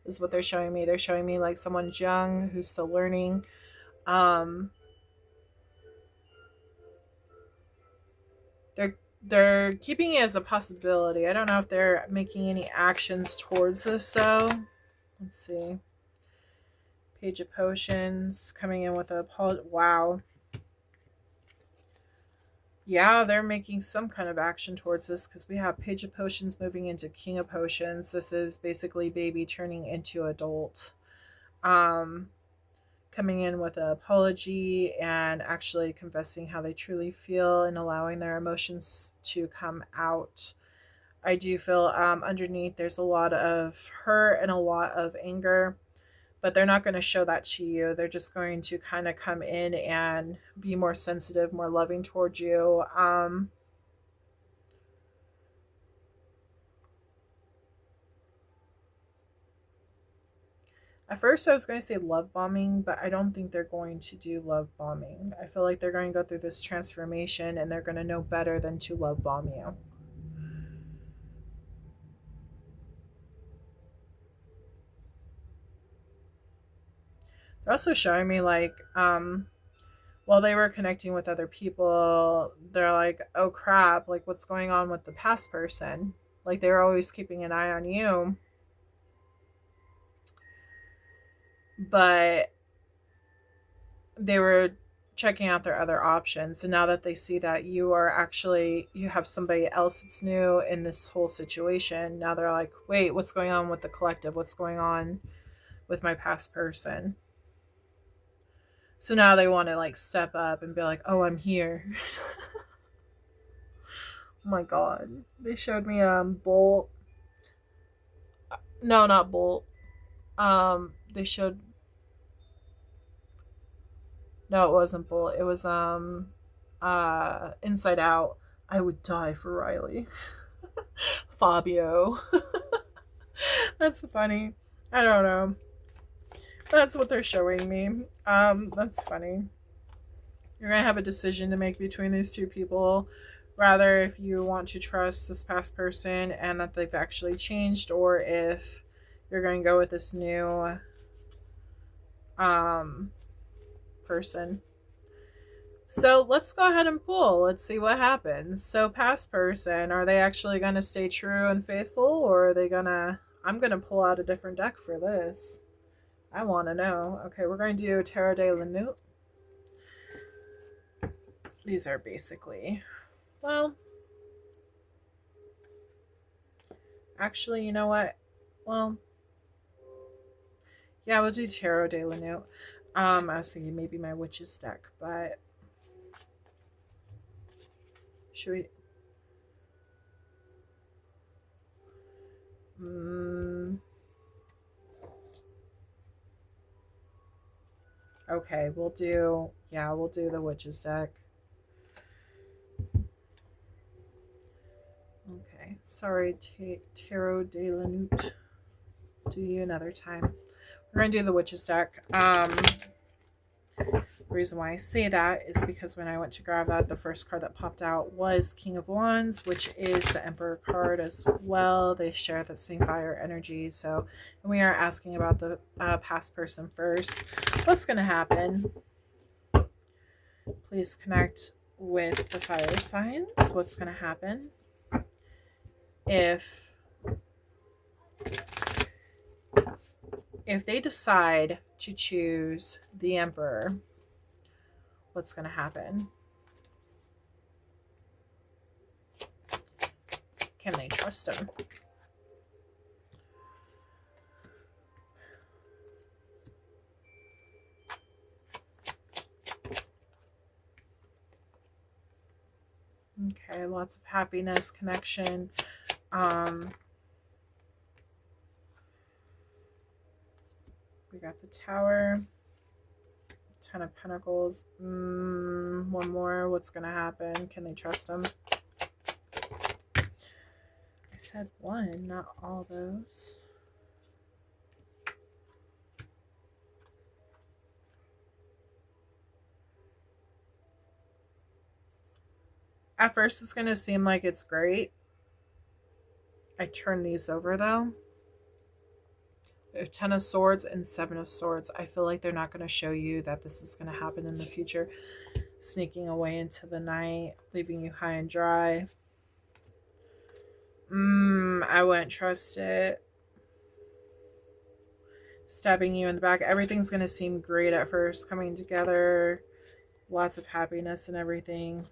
is what they're showing me. They're showing me like someone's young who's still learning. Um, they're keeping it as a possibility. I don't know if they're making any actions towards this though. Let's see. Page of Potions coming in with a wow. Yeah, they're making some kind of action towards this because we have Page of Potions moving into King of Potions. This is basically baby turning into adult. Coming in with an apology and actually confessing how they truly feel and allowing their emotions to come out. I do feel underneath there's a lot of hurt and a lot of anger, but they're not going to show that to you. They're just going to kind of come in and be more sensitive, more loving towards you. At first, I was going to say love bombing, but I don't think they're going to do love bombing. I feel like they're going to go through this transformation and they're going to know better than to love bomb you. They're also showing me like while they were connecting with other people, they're like, oh crap, like what's going on with the past person? Like they were always keeping an eye on you. But they were checking out their other options. And now that they see that you have somebody else that's new in this whole situation, now they're like, wait, what's going on with the collective? What's going on with my past person? So now they want to like step up and be like, oh, I'm here. Oh my god. They showed me Bolt. No, not Bolt. They showed No, it wasn't Bolt. It was Inside Out. I would die for Riley. Fabio. That's funny. I don't know. That's what they're showing me. That's funny. You're gonna have a decision to make between these two people, rather if you want to trust this past person and that they've actually changed, or if you're going to go with this new um person. So let's go ahead and pull. Let's see what happens. So past person, are they actually going to stay true and faithful, or are they going to... I'm going to pull out a different deck for this. I want to know. Okay, we're going to do Tarot de la Nuit. These are basically... Well... Actually, you know what? Well... Yeah, we'll do Tarot de la Nuit. I was thinking maybe my Witch's deck, but... Should we... Okay, we'll do... Yeah, we'll do the Witch's deck. Okay, sorry, Tarot de la Nuit. Do you another time. We're going to do the Witch's deck. The reason why I say that is because when I went to grab that, the first card that popped out was King of Wands, which is the Emperor card as well. They share the same fire energy. So, and we are asking about the past person first. What's going to happen? Please connect with the fire signs. What's going to happen if they decide to choose the Emperor? What's going to happen? Can they trust him? Okay, lots of happiness, connection. We got the Tower, 10 of Pentacles. One more. What's going to happen? Can they trust him? I said one, not all those. At first, it's going to seem like it's great. I turn these over, though. We have 10 of Swords and 7 of Swords. I feel like they're not going to show you that this is going to happen in the future. Sneaking away into the night, leaving you high and dry. I wouldn't trust it. Stabbing you in the back. Everything's going to seem great at first, coming together. Lots of happiness and everything.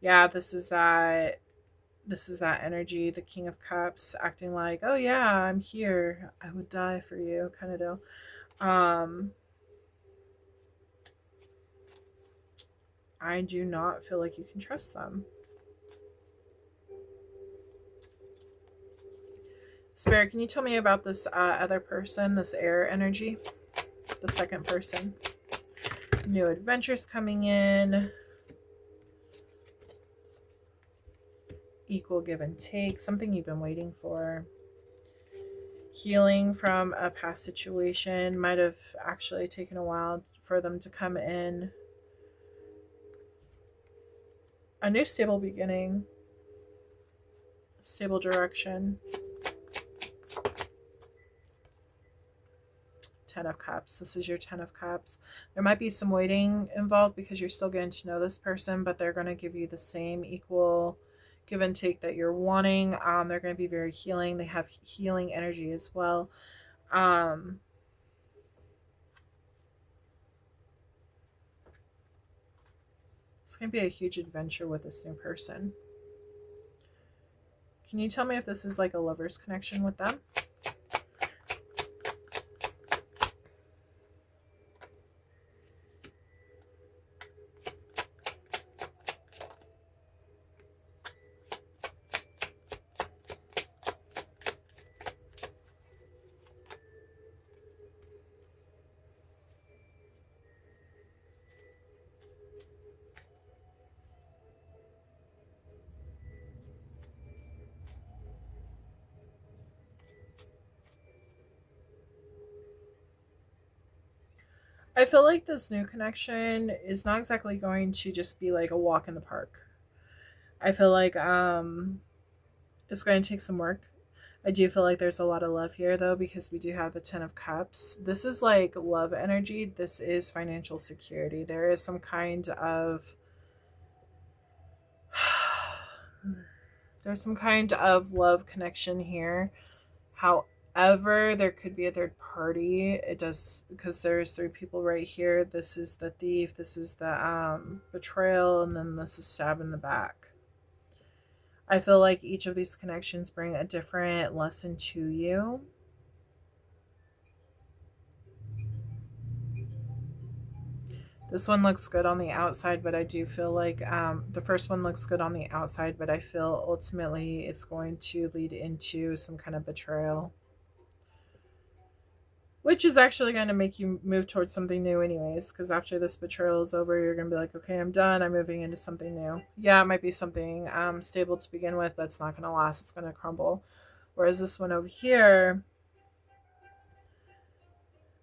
Yeah, this is that energy, the King of Cups, acting like, oh yeah, I'm here, I would die for you, kind of deal. I do not feel like you can trust them. Spirit, can you tell me about this other person, this air energy, the second person? New adventures coming in. Equal give and take, something you've been waiting for. Healing from a past situation, might have actually taken a while for them to come in. A new stable beginning, stable direction. 10 of Cups. This is your 10 of Cups. There might be some waiting involved because you're still getting to know this person, but they're going to give you the same equal give and take that you're wanting. They're going to be very healing. They have healing energy as well. It's going to be a huge adventure with this new person. Can you tell me if this is like a lover's connection with them? I feel like this new connection is not exactly going to just be like a walk in the park. I feel like it's going to take some work. I do feel like there's a lot of love here though, because we do have the 10 of Cups. This is like love energy. This is financial security. There is some kind of there's some kind of love connection here. However, there could be a third party. It does, because there's three people right here. This is the thief, this is the betrayal, and then this is stab in the back. I feel like each of these connections bring a different lesson to you. This one looks good on the outside, but I do feel like the first one looks good on the outside, but I feel ultimately it's going to lead into some kind of betrayal, which is actually going to make you move towards something new anyways, because after this betrayal is over, you're going to be like, okay, I'm done, I'm moving into something new. Yeah, it might be something stable to begin with, but it's not going to last, it's going to crumble. Whereas this one over here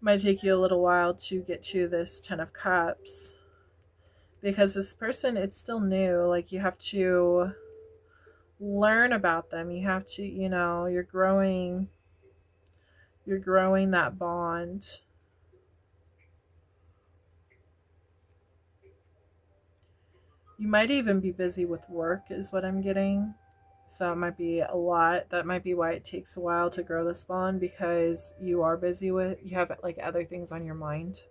might take you a little while to get to this 10 of Cups, because this person, it's still new. Like, you have to learn about them, you have to, you're growing that bond. You might even be busy with work is what I'm getting. So it might be a lot. That might be why it takes a while to grow this bond, because you are busy with, you have like other things on your mind.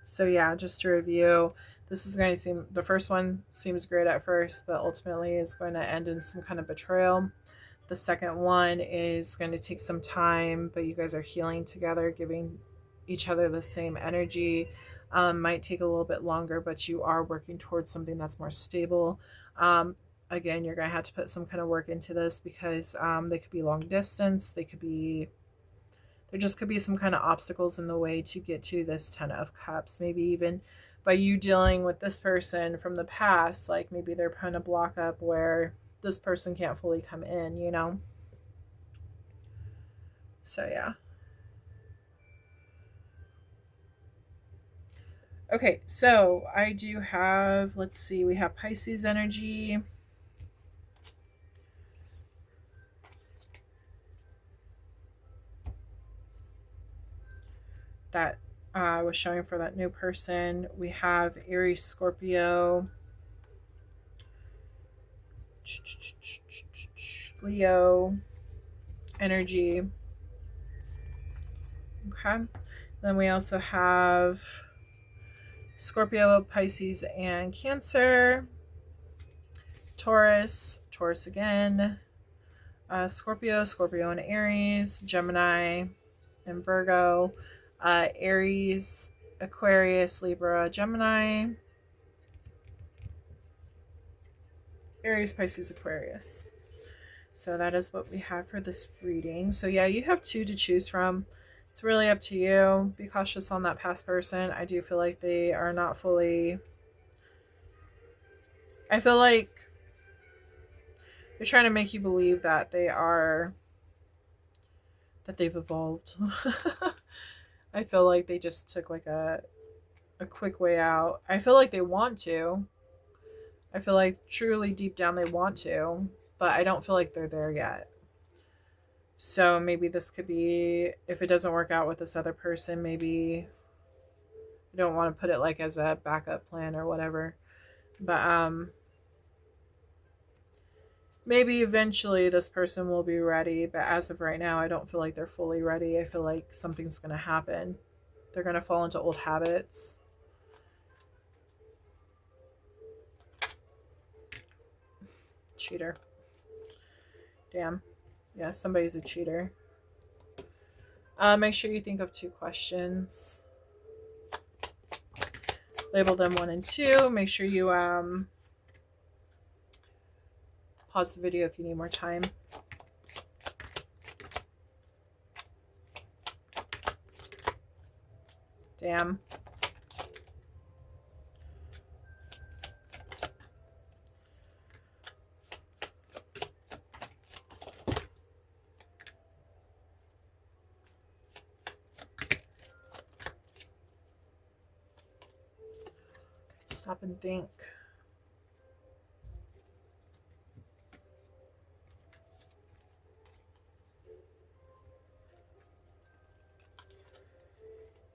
So yeah, just to review, this is going to seem, the first one seems great at first, but ultimately is going to end in some kind of betrayal. The second one is going to take some time, but you guys are healing together, giving each other the same energy. Might take a little bit longer, but you are working towards something that's more stable. Again, you're going to have to put some kind of work into this, because they could be long distance. There just could be some kind of obstacles in the way to get to this 10 of Cups. Maybe even by you dealing with this person from the past, like maybe they're putting a block up where this person can't fully come in. So yeah. Okay, so I do have, let's see, we have Pisces energy. That was showing for that new person. We have Aries, Scorpio, Leo energy. Okay. Then we also have Scorpio, Pisces, and Cancer. Taurus again. Scorpio, and Aries. Gemini, and Virgo. Aries, Aquarius, Libra, Gemini. Aries, Pisces, Aquarius. So that is what we have for this reading. So yeah, you have two to choose from. It's really up to you. Be cautious on that past person. I do feel like they are not fully... I feel like they're trying to make you believe that they've evolved. I feel like they just took like a quick way out. I feel like they want to. I feel like truly deep down they want to, but I don't feel like they're there yet. So maybe this could be, if it doesn't work out with this other person, maybe you don't want to put it like as a backup plan or whatever. But maybe eventually this person will be ready, but as of right now, I don't feel like they're fully ready. I feel like something's going to happen. They're going to fall into old habits. Cheater. Damn. Yeah, somebody's a cheater. Make sure you think of 2 questions. Label them 1 and 2. Make sure you pause the video if you need more time. Damn. Stop and think.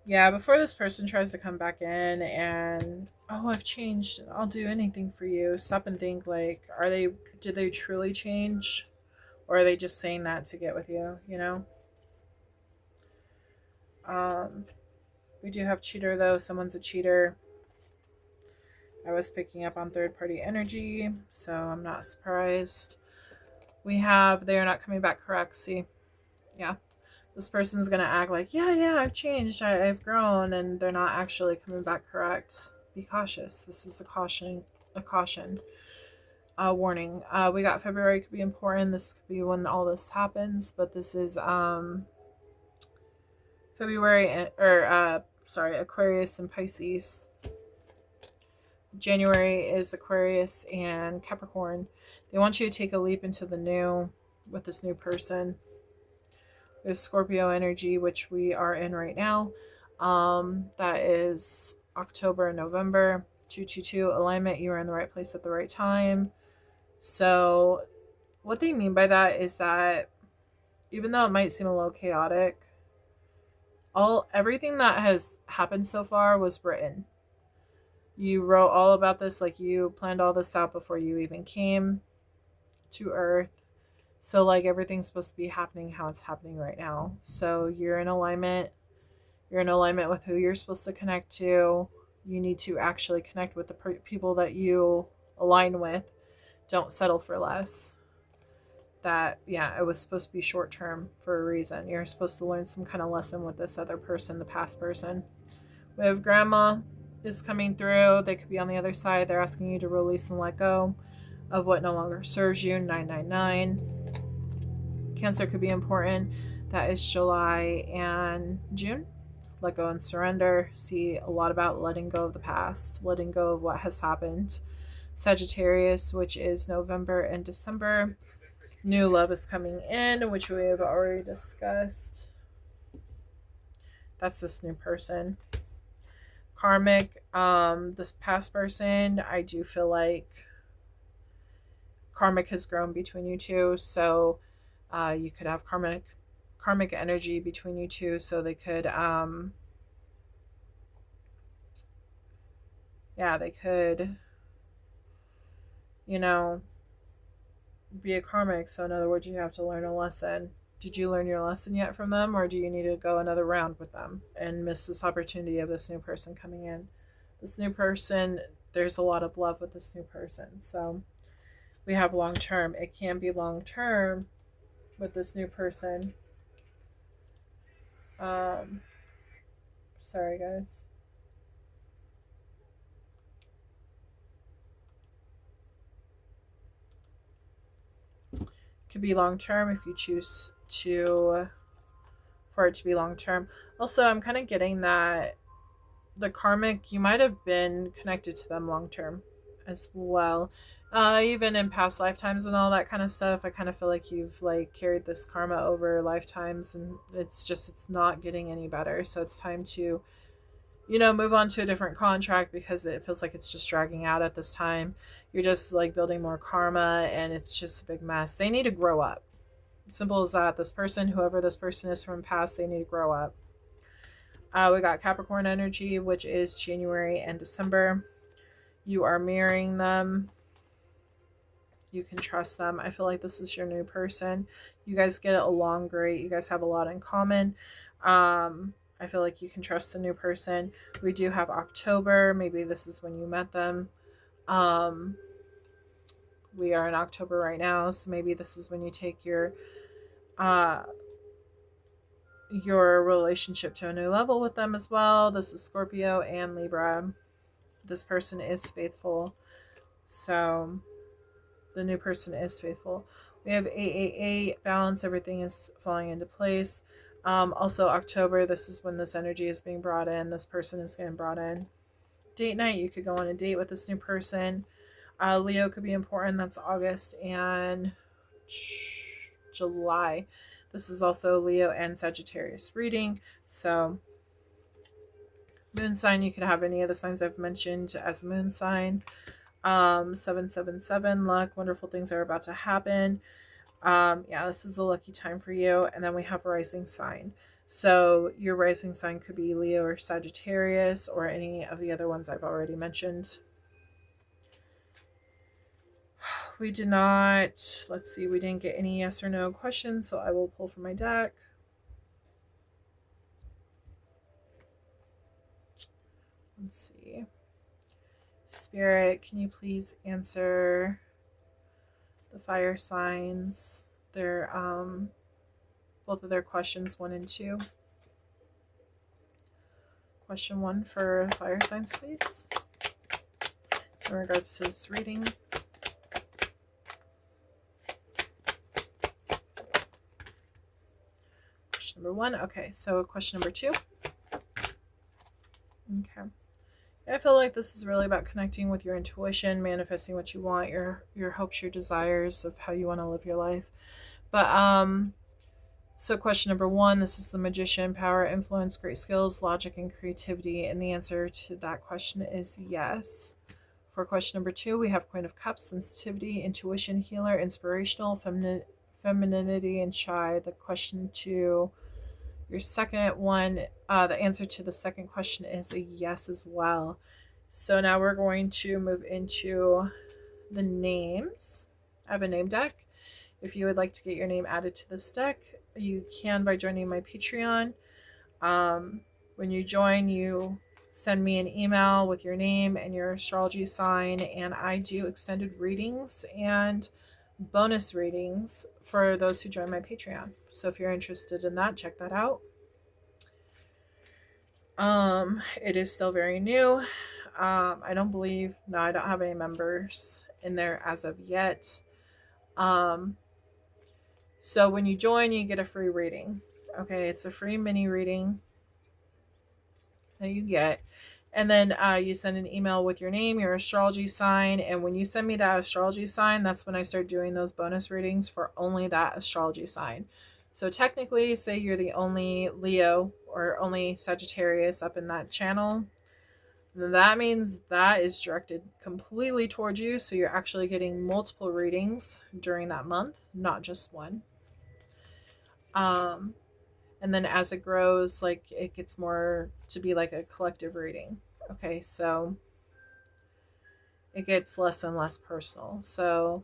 Yeah, before this person tries to come back in and, oh, I've changed, I'll do anything for you. Stop and think, like, did they truly change? Or are they just saying that to get with you, you know? Um, we do have cheater though. Someone's a cheater. I was picking up on third party energy, so I'm not surprised. We have they are not coming back correct. See, yeah, this person's gonna act like, yeah, I've changed, I've grown, and they're not actually coming back correct. Be cautious. This is a caution, a warning. We got February could be important. This could be when all this happens, but this is February or sorry, Aquarius and Pisces. January is Aquarius and Capricorn. They want you to take a leap into the new with this new person. We have Scorpio energy, which we are in right now. That is October and November. 222 alignment. You are in the right place at the right time. So what they mean by that is that even though it might seem a little chaotic, everything that has happened so far was written. You wrote all about this, like you planned all this out before you even came to Earth. So like everything's supposed to be happening how it's happening right now. So you're in alignment. You're in alignment with who you're supposed to connect to. You need to actually connect with the people that you align with. Don't settle for less. That, yeah, it was supposed to be short term for a reason. You're supposed to learn some kind of lesson with this other person, the past person. We have grandma is coming through. They could be on the other side. They're asking you to release and let go of what no longer serves you. 999. Cancer could be important. That is July and June. Let go and surrender. See a lot about letting go of the past, letting go of what has happened. Sagittarius, which is November and December. New love is coming in, which we have already discussed. That's this new person. Karmic, this past person, I do feel like karmic has grown between you two. So you could have karmic energy between you two. So they could they could, be a karmic. So in other words, you have to learn a lesson. Did you learn your lesson yet from them, or do you need to go another round with them and miss this opportunity of this new person coming in? This new person, there's a lot of love with this new person. So we have long term. It can be long term with this new person. Sorry guys. Could be long term if you choose for it to be long term. Also, I'm kind of getting that the karmic, you might have been connected to them long term as well. Even in past lifetimes and all that kind of stuff, I kind of feel like you've like carried this karma over lifetimes, and it's not getting any better. So it's time to move on to a different contract because it feels like it's just dragging out at this time. You're just like building more karma and it's just a big mess. They need to grow up. Simple as that. This person, whoever this person is from past, they need to grow up. We got Capricorn energy, which is January and December. You are mirroring them. You can trust them. I feel like this is your new person. You guys get along great. You guys have a lot in common. I feel like you can trust the new person. We do have October. Maybe this is when you met them. We are in October right now, so maybe this is when you take your relationship to a new level with them as well. This is Scorpio and Libra. This person is faithful. So the new person is faithful. We have 888 balance. Everything is falling into place. Also October, this is when this energy is being brought in. This person is getting brought in. Date night, you could go on a date with this new person. Leo could be important. That's August and July. This is also Leo and Sagittarius reading. So Moon sign, you could have any of the signs I've mentioned as moon sign. 777, luck, wonderful things are about to happen. Yeah, this is a lucky time for you. And then we have rising sign. So your rising sign could be Leo or Sagittarius or any of the other ones I've already mentioned. We did not, let's see, we didn't get any yes or no questions, so I will pull from my deck. Let's see. Spirit, can you please answer the fire signs, their both of their questions 1 and 2. Question 1 for fire signs, please, in regards to this reading. Question number 1. Okay, so question number 2. Okay. I feel like this is really about connecting with your intuition, manifesting what you want, your hopes, your desires of how you want to live your life. But so question number 1, this is the Magician, power, influence, great skills, logic, and creativity. And the answer to that question is yes. For question number 2, we have Queen of Cups, sensitivity, intuition, healer, inspirational, femininity, and shy. The question to your second one, the answer to the second question is a yes as well. So now we're going to move into the names. I have a name deck. If you would like to get your name added to this deck, you can by joining my Patreon. When you join, you send me an email with your name and your astrology sign, and I do extended readings and bonus readings for those who join my Patreon. So if you're interested in that, check that out. It is still very new. I don't have any members in there as of yet. So when you join, you get a free reading. Okay, it's a free mini reading that you get. And then you send an email with your name, your astrology sign. And when you send me that astrology sign, that's when I start doing those bonus readings for only that astrology sign. So technically, say you're the only Leo or only Sagittarius up in that channel, that means that is directed completely towards you. So you're actually getting multiple readings during that month, not just one. And then as it grows, like it gets more to be like a collective reading. Okay, so it gets less and less personal. So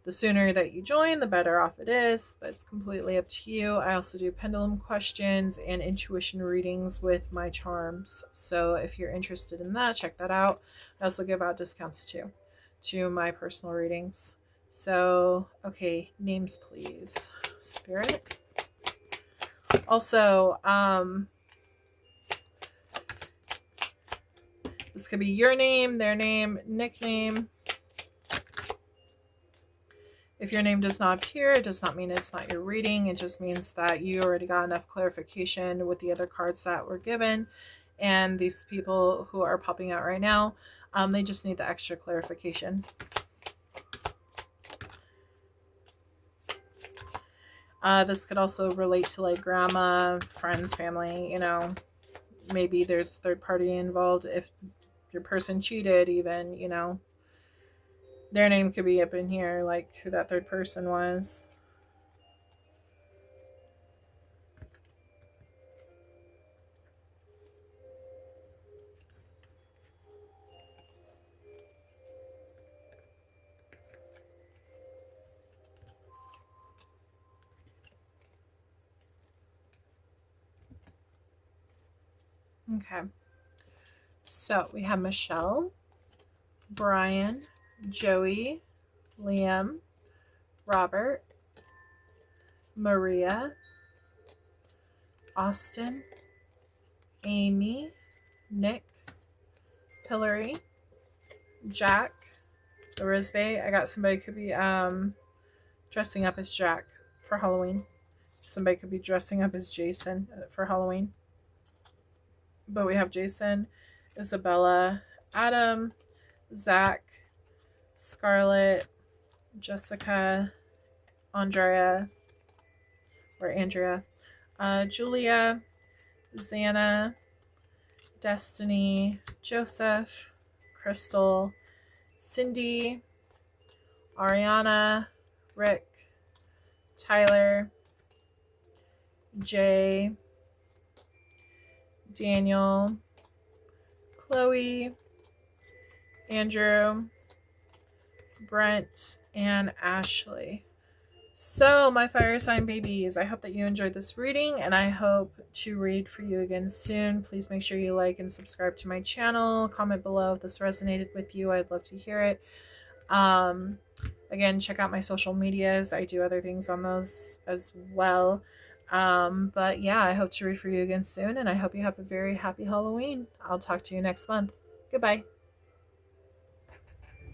the sooner that you join, the better off it is, but it's completely up to you. I also do pendulum questions and intuition readings with my charms. So if you're interested in that, check that out. I also give out discounts too to my personal readings. So, okay, names please. Spirit. Also, this could be your name, their name, nickname. If your name does not appear, it does not mean it's not your reading. It just means that you already got enough clarification with the other cards that were given. And these people who are popping out right now, they just need the extra clarification. This could also relate to like grandma, friends, family, you know, maybe there's third party involved. If your person cheated, even, you know, their name could be up in here, like who that third person was. Okay. So we have Michelle, Brian, Joey, Liam, Robert, Maria, Austin, Amy, Nick, Hillary, Jack, Risbe. I got somebody could be dressing up as Jack for Halloween. Somebody could be dressing up as Jason for Halloween. But we have Jason, Isabella, Adam, Zach, Scarlett, Jessica, Andrea, Julia, Xana, Destiny, Joseph, Crystal, Cindy, Ariana, Rick, Tyler, Jay, Daniel, Chloe, Andrew, Brent, and Ashley. So, my fire sign babies, I hope that you enjoyed this reading, and I hope to read for you again soon. Please make sure you like and subscribe to my channel. Comment below if this resonated with you. I'd love to hear it. Again, check out my social medias. I do other things on those as well. But yeah, I hope to read for you again soon, and I hope you have a very happy Halloween. I'll talk to you next month. Goodbye.